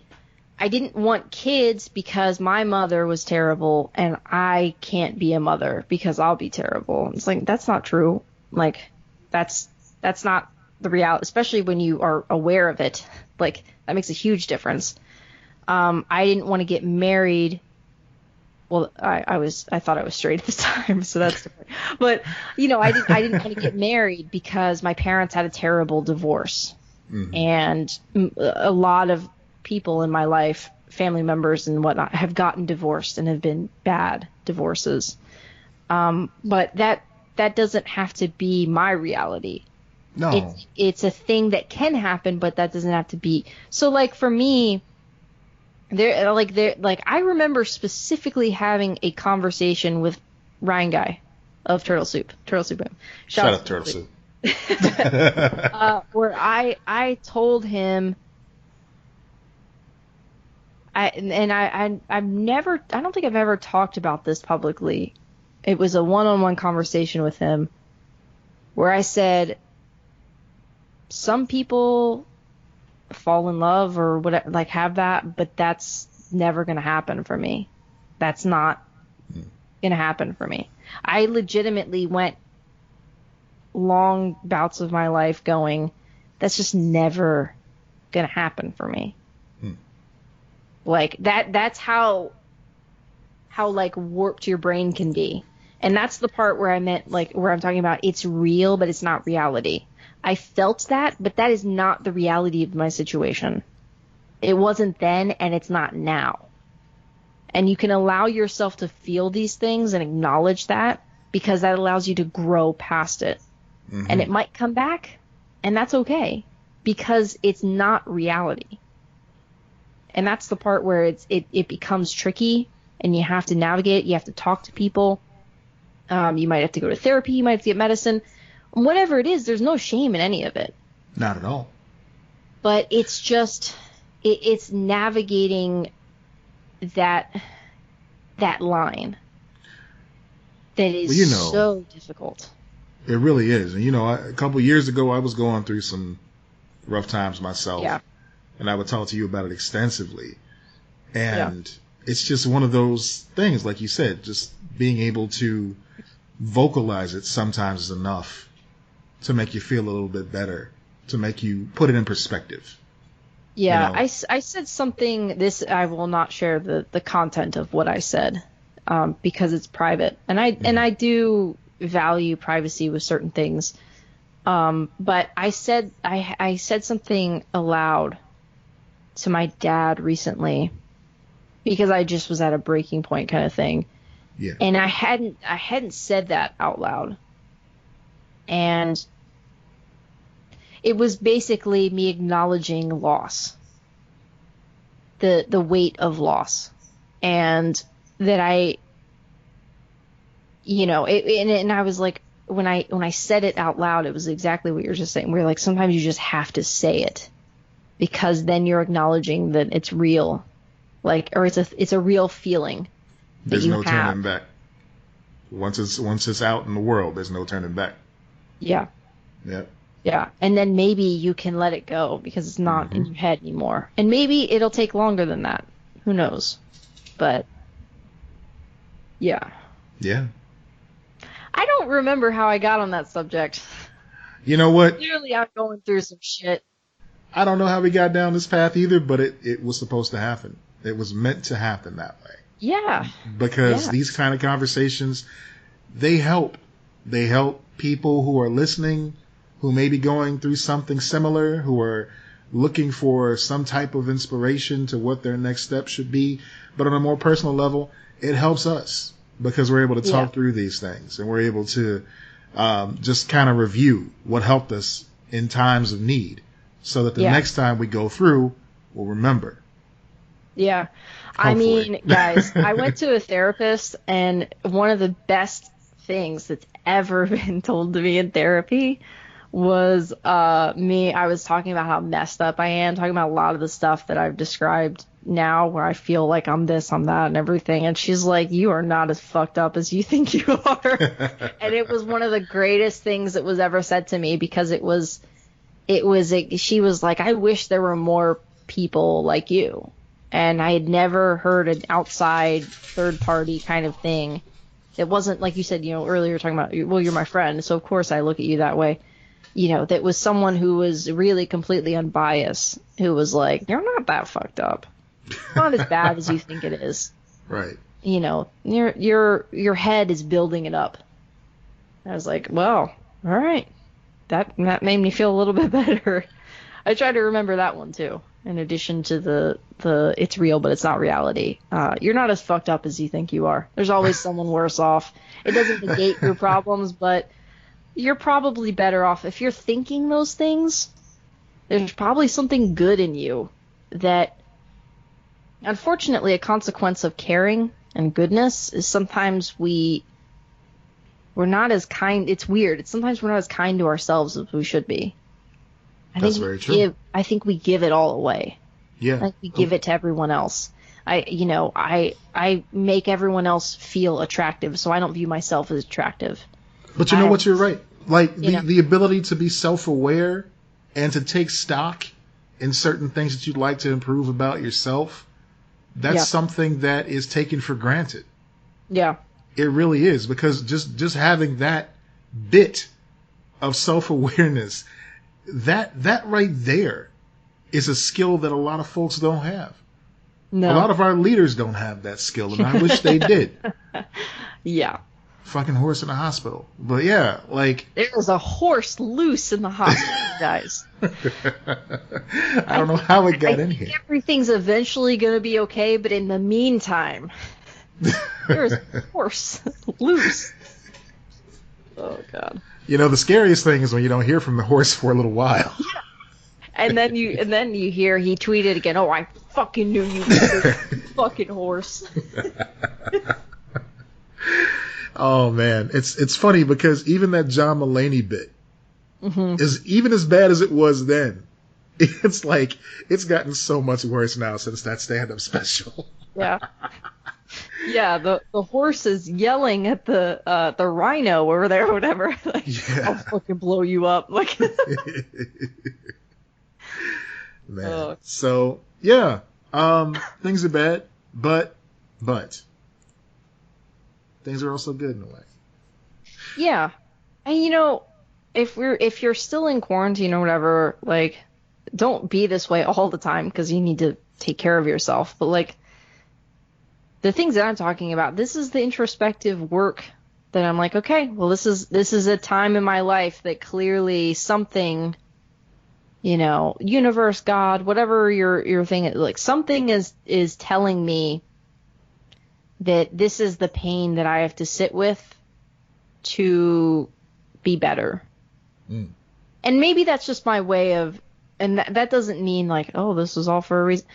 didn't want kids because my mother was terrible and I can't be a mother because I'll be terrible. It's like, that's not true. Like, that's not the reality, especially when you are aware of it. Like, that makes a huge difference. I didn't want to get married. Well, I thought I was straight at the time, so that's different. But, I didn't want to get married because my parents had a terrible divorce. Mm-hmm. And a lot of people in my life, family members and whatnot, have gotten divorced and have been bad divorces. But that doesn't have to be my reality. No. It's a thing that can happen, but that doesn't have to be. So, like, for me, I remember specifically having a conversation with Ryan Guy of Turtle Soup. Shout out Turtle Soup. Where I told him, I don't think I've ever talked about this publicly. It was a one-on-one conversation with him where I said, some people fall in love or whatever, like, have that, but that's never going to happen for me. That's not going to happen for me. I legitimately went long bouts of my life going, that's just never going to happen for me. Like, that's how like warped your brain can be. And that's the part where I meant, like, where I'm talking about it's real, but it's not reality. I felt that, but that is not the reality of my situation. It wasn't then, and it's not now. And you can allow yourself to feel these things and acknowledge that, because that allows you to grow past it. Mm-hmm. And it might come back, and that's okay, because it's not reality. And that's the part where it becomes tricky, and you have to navigate it. You have to talk to people. You might have to go to therapy. You might have to get medicine. Whatever it is, there's no shame in any of it. Not at all. But it's just, it's navigating that line that is so difficult. It really is. And, a couple years ago, I was going through some rough times myself. Yeah. And I would talk to you about it extensively. And it's just one of those things, like you said, just being able to vocalize it sometimes is enough to make you feel a little bit better, to make you put it in perspective. Yeah, I said something, I will not share the content of what I said, because it's private. And I do value privacy with certain things. But I said something aloud to my dad recently, because I just was at a breaking point kind of thing. Yeah. And I hadn't said that out loud. And it was basically me acknowledging loss. The weight of loss. And that and I was like, when I said it out loud, it was exactly what you were just saying. We're like, sometimes you just have to say it, because then you're acknowledging that it's real. Like, or it's a real feeling. There's no turning back. Once it's out in the world, there's no turning back. Yeah. Yeah. Yeah. And then maybe you can let it go because it's not in your head anymore. And maybe it'll take longer than that. Who knows? But yeah. Yeah. I don't remember how I got on that subject. You know what? Clearly I'm going through some shit. I don't know how we got down this path either, but it was supposed to happen. It was meant to happen that way. Yeah. Because these kind of conversations, they help. They help people who are listening, who may be going through something similar, who are looking for some type of inspiration to what their next step should be. But on a more personal level, it helps us because we're able to talk through these things, and we're able to just kind of review what helped us in times of need, so that the next time we go through, we'll remember. Yeah. I Hopefully. mean, guys, I went to a therapist, and one of the best things that's ever been told to me in therapy was I was talking about how messed up I am, talking about a lot of the stuff that I've described now where I feel like I'm this, I'm that, and everything. And she's like, you are not as fucked up as you think you are. And it was one of the greatest things that was ever said to me, because she was like, I wish there were more people like you. And I had never heard an outside third party kind of thing. It wasn't like you said, earlier talking about, well, you're my friend, so of course I look at you that way. That was someone who was really completely unbiased, who was like, you're not that fucked up. It's not as bad as you think it is. Right. Your head is building it up. I was like, well, all right. That made me feel a little bit better. I try to remember that one too. In addition to the it's real, but it's not reality. You're not as fucked up as you think you are. There's always someone worse off. It doesn't negate your problems, but you're probably better off if you're thinking those things. There's probably something good in you that, unfortunately, a consequence of caring and goodness is sometimes we're not as kind. It's weird. Sometimes we're not as kind to ourselves as we should be. That's very true. I think we give it all away. Yeah. I think we give it to everyone else. I make everyone else feel attractive, so I don't view myself as attractive. But you know what? You're right. Like the ability to be self-aware and to take stock in certain things that you'd like to improve about yourself. That's something that is taken for granted. Yeah. It really is, because just having that bit of self-awareness, that right there is a skill that a lot of folks don't have. No. A lot of our leaders don't have that skill, and I wish they did. Yeah. Fucking horse in the hospital. But yeah, like... There was a horse loose in the hospital, guys. I don't know how it got in here. Everything's eventually going to be okay, but in the meantime, there's a horse loose. Oh, God. The scariest thing is when you don't hear from the horse for a little while. Yeah. And then you hear he tweeted again, oh, I fucking knew you were fucking horse. Oh man, it's funny because even that John Mulaney bit is even as bad as it was then. It's like it's gotten so much worse now since that stand-up special. Yeah. Yeah, the horse is yelling at the rhino over there or whatever. Like, I'll fucking blow you up. Like man. So yeah, things are bad, but things are also good in a way. Yeah. And if you're still in quarantine or whatever, like, don't be this way all the time, because you need to take care of yourself. But like, the things that I'm talking about, this is the introspective work that I'm like, okay, well, this is a time in my life that clearly something, universe, God, whatever your thing is, like, something is telling me that this is the pain that I have to sit with to be better. Mm. And maybe that's just my way of, and that doesn't mean like, oh, this is all for a reason.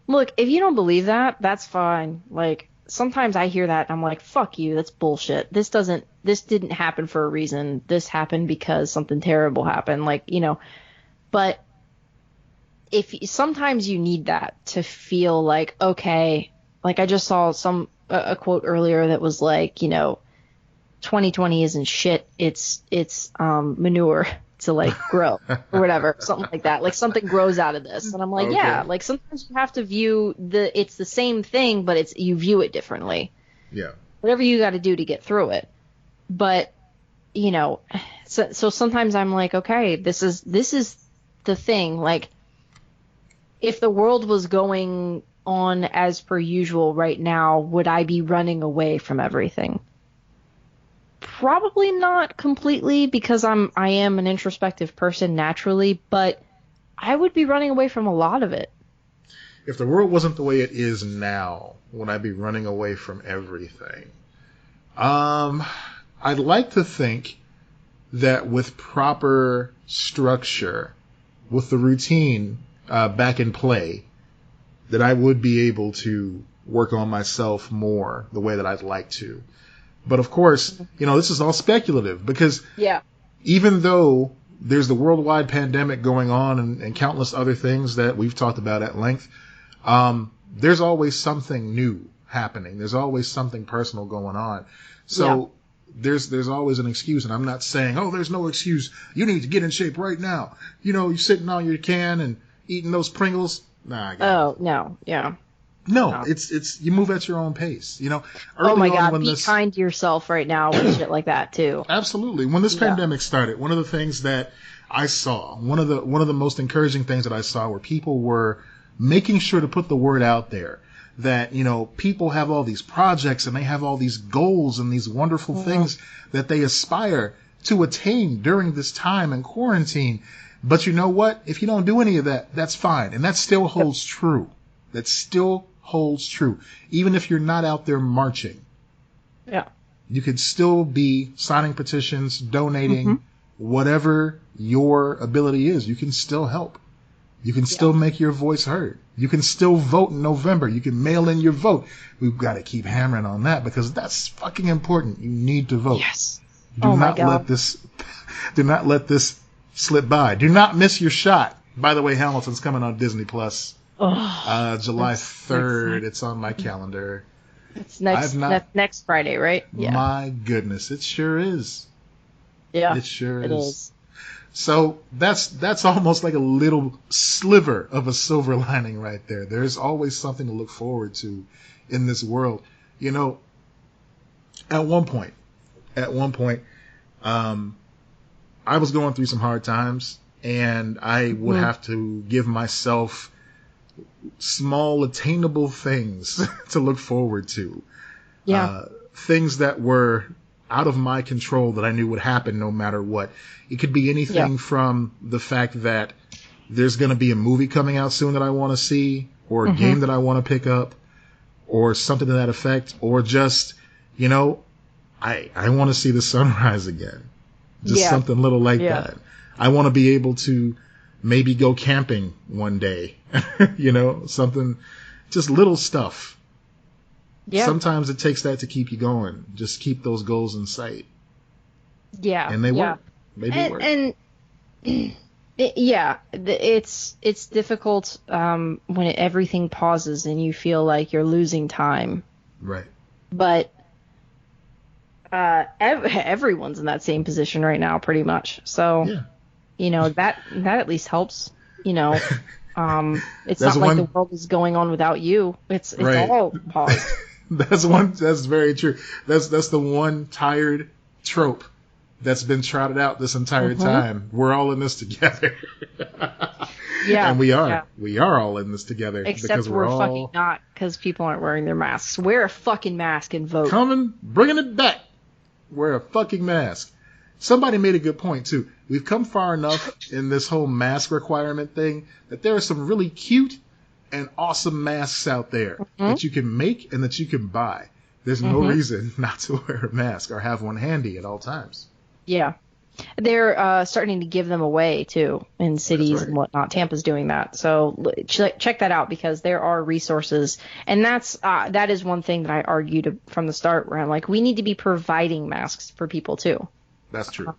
Look, if you don't believe that, that's fine. Like, sometimes I hear that and I'm like, fuck you, that's bullshit. This didn't happen for a reason. This happened because something terrible happened. Like, but sometimes you need that to feel like, okay, like I just saw a quote earlier that was like, 2020 isn't shit. It's manure to like grow or whatever, something like that. Like something grows out of this. And I'm like, yeah, like sometimes you have to view it's the same thing, but you view it differently. Yeah. Whatever you got to do to get through it. But, so sometimes I'm like, okay, this is the thing. Like, if the world was going on as per usual right now, would I be running away from everything? Probably not completely, because I am an introspective person naturally, but I would be running away from a lot of it. If the world wasn't the way it is now, would I be running away from everything? I'd like to think that with proper structure, with the routine back in play, that I would be able to work on myself more the way that I'd like to. But of course, this is all speculative because even though there's the worldwide pandemic going on and countless other things that we've talked about at length, there's always something new happening. There's always something personal going on. So there's always an excuse. And I'm not saying, oh, there's no excuse. You need to get in shape right now. You're sitting on your can and eating those Pringles. Nah, I got it. No. Yeah. No, it's you move at your own pace. Oh my God, be kind to yourself right now with shit like that too. Absolutely. When this pandemic started, one of the things that I saw, one of the most encouraging things that I saw were people were making sure to put the word out there that, people have all these projects and they have all these goals and these wonderful things that they aspire to attain during this time in quarantine. But you know what? If you don't do any of that, that's fine. And that still holds true. That still holds true. Even if you're not out there marching. Yeah. You could still be signing petitions, donating, whatever your ability is. You can still help. You can still make your voice heard. You can still vote in November. You can mail in your vote. We've got to keep hammering on that because that's fucking important. You need to vote. Yes. Do not let this slip by. Do not miss your shot. By the way, Hamilton's coming on Disney Plus. July 3rd. It's on my calendar. It's next Friday, right? Yeah. My goodness, it sure is. Yeah. It sure is. So that's almost like a little sliver of a silver lining right there. There's always something to look forward to in this world. At one point, I was going through some hard times, and I would have to give myself small, attainable things to look forward to. Yeah. Things that were out of my control that I knew would happen no matter what. It could be anything from the fact that there's going to be a movie coming out soon that I want to see, or a game that I want to pick up, or something to that effect, or just, I want to see the sunrise again. Just something little like that. I want to be able to maybe go camping one day, something, just little stuff. Yeah. Sometimes it takes that to keep you going. Just keep those goals in sight. Yeah. And they work. Maybe work. And it's difficult when everything pauses and you feel like you're losing time. Right. But everyone's in that same position right now, pretty much. So, that at least helps. It's not like the world is going on without you. It's all paused. That's very true. That's the one tired trope that's been trotted out this entire time. We're all in this together. Yeah. And we are. Yeah. We are all in this together. Except because we're fucking not, because people aren't wearing their masks. Wear a fucking mask and vote. Bringing it back. Wear a fucking mask. Somebody made a good point, too. We've come far enough in this whole mask requirement thing that there are some really cute and awesome masks out there that you can make and that you can buy. There's no reason not to wear a mask or have one handy at all times. Yeah. They're starting to give them away, too, in cities and whatnot. Tampa's doing that. So check that out because there are resources. And that is one thing that I argued from the start where I'm like, we need to be providing masks for people, too. That's true.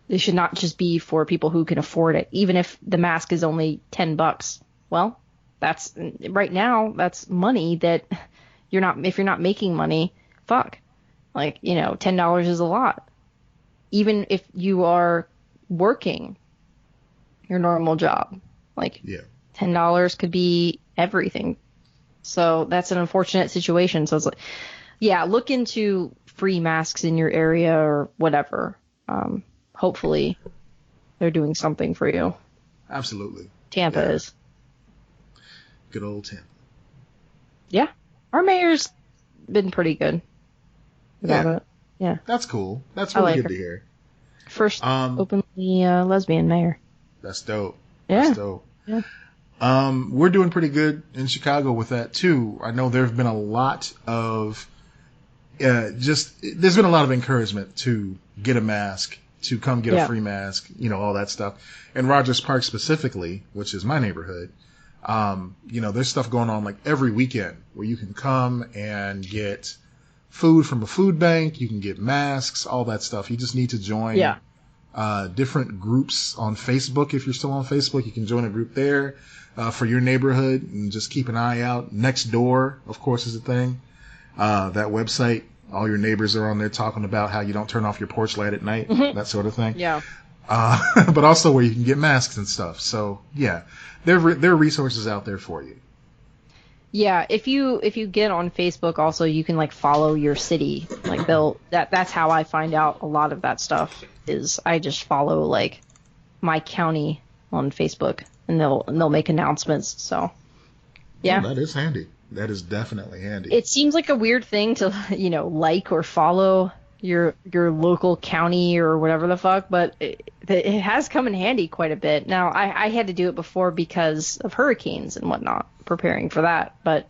They should not just be for people who can afford it, even if the mask is only $10. Well, that's right now. That's money that if you're not making money, fuck. Like, $10 is a lot. Even if you are working your normal job, like $10 could be everything. So that's an unfortunate situation. So it's like, look into free masks in your area or whatever. Hopefully they're doing something for you. Absolutely. Tampa is. Good old Tampa. Yeah. Our mayor's been pretty good about it. Yeah. That's cool. That's really good to hear. First openly lesbian mayor. That's dope. Yeah. That's dope. Yeah. We're doing pretty good in Chicago with that too. I know there have been a lot of there's been a lot of encouragement to get a mask, to come get a free mask, all that stuff. And Rogers Park specifically, which is my neighborhood, There's stuff going on like every weekend where you can come and get food from a food bank. You can get masks, all that stuff. You just need to join different groups on Facebook. If you're still on Facebook, you can join a group there for your neighborhood and just keep an eye out. Nextdoor, of course, is a thing. That website, all your neighbors are on there talking about how you don't turn off your porch light at night, that sort of thing. Yeah. But also where you can get masks and stuff. So, yeah, there are resources out there for you. Yeah, if you get on Facebook, also you can like follow your city. Like that's how I find out a lot of that stuff. Is I just follow like my county on Facebook, and they'll make announcements. So, yeah, that is handy. That is definitely handy. It seems like a weird thing to like or follow your local county or whatever the fuck, but it has come in handy quite a bit. Now, I had to do it before because of hurricanes and whatnot, preparing for that, but,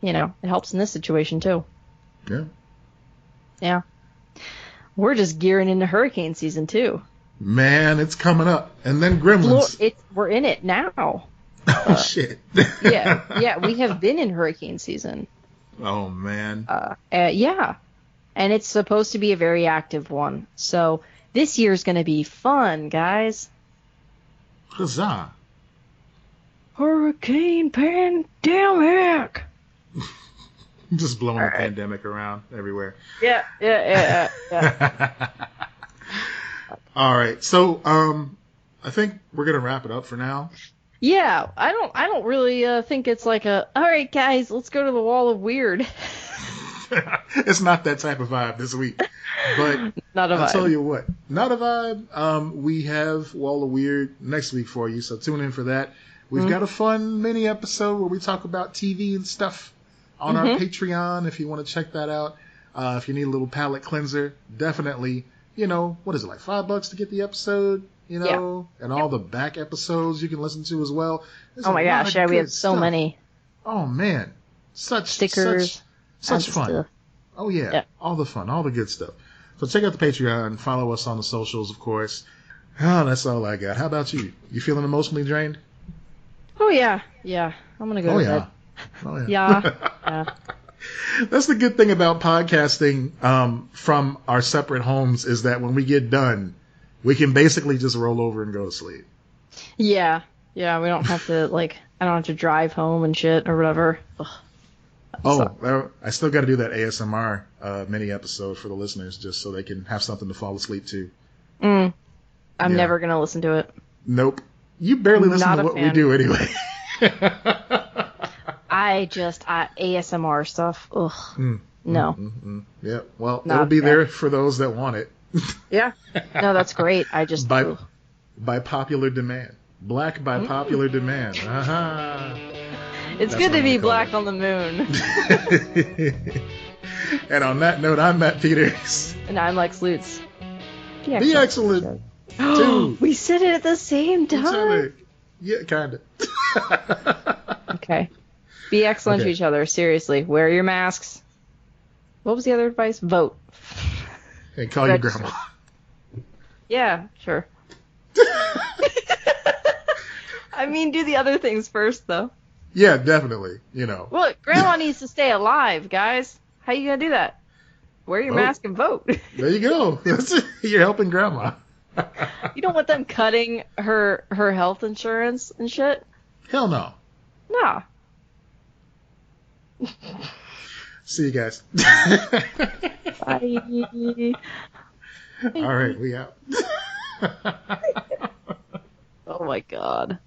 it helps in this situation, too. Yeah. Yeah. We're just gearing into hurricane season, too. Man, it's coming up. And then Gremlins. We're in it now. Oh, shit. yeah, we have been in hurricane season. Oh, man. Yeah. And it's supposed to be a very active one. So this year's going to be fun, guys. Huzzah. Hurricane pandemic. Just blowing the pandemic around everywhere. Yeah. All right. So, I think we're going to wrap it up for now. Yeah. I don't really think it's like all right, guys, let's go to the wall of weird. It's not that type of vibe this week, but not a vibe. I'll tell you what, not a vibe. We have Wall of Weird next week for you, so tune in for that. We've got a fun mini episode where we talk about TV and stuff on our Patreon. If you want to check that out, if you need a little palate cleanser, definitely. What is it, like $5 to get the episode? And all the back episodes you can listen to as well. There's oh my gosh, yeah, we have so many. Oh man, such stickers. Such fun. Stuff. Oh, yeah. All the fun. All the good stuff. So check out the Patreon. Follow us on the socials, of course. Oh, that's all I got. How about you? You feeling emotionally drained? Oh, yeah. Yeah. I'm going to go to bed. Oh, yeah. Yeah. That's the good thing about podcasting from our separate homes is that when we get done, we can basically just roll over and go to sleep. Yeah. Yeah, we don't have to, I don't have to drive home and shit or whatever. Ugh. I still got to do that ASMR mini episode for the listeners just so they can have something to fall asleep to. I'm never going to listen to it. Nope. You barely listen to what we do anyway. ASMR stuff. Ugh. No. Yeah. Well, it'll be there for those that want it. Yeah. No, that's great. By popular demand. Black by popular demand. It's good to be black on the moon. And on that note, I'm Matt Peters. And I'm Lex Lutz. Be excellent. Too. We said it at the same time. Yeah, kind of. Okay. Be excellent to each other. Seriously. Wear your masks. What was the other advice? Vote. And call your grandma. Yeah, sure. I mean, do the other things first, though. Yeah, definitely. Look, grandma needs to stay alive, guys. How you gonna do that? Wear your mask and vote. There you go. You're helping grandma. You don't want them cutting her health insurance and shit? Hell no. Nah. See you guys. Bye. All right, we out. Oh my god.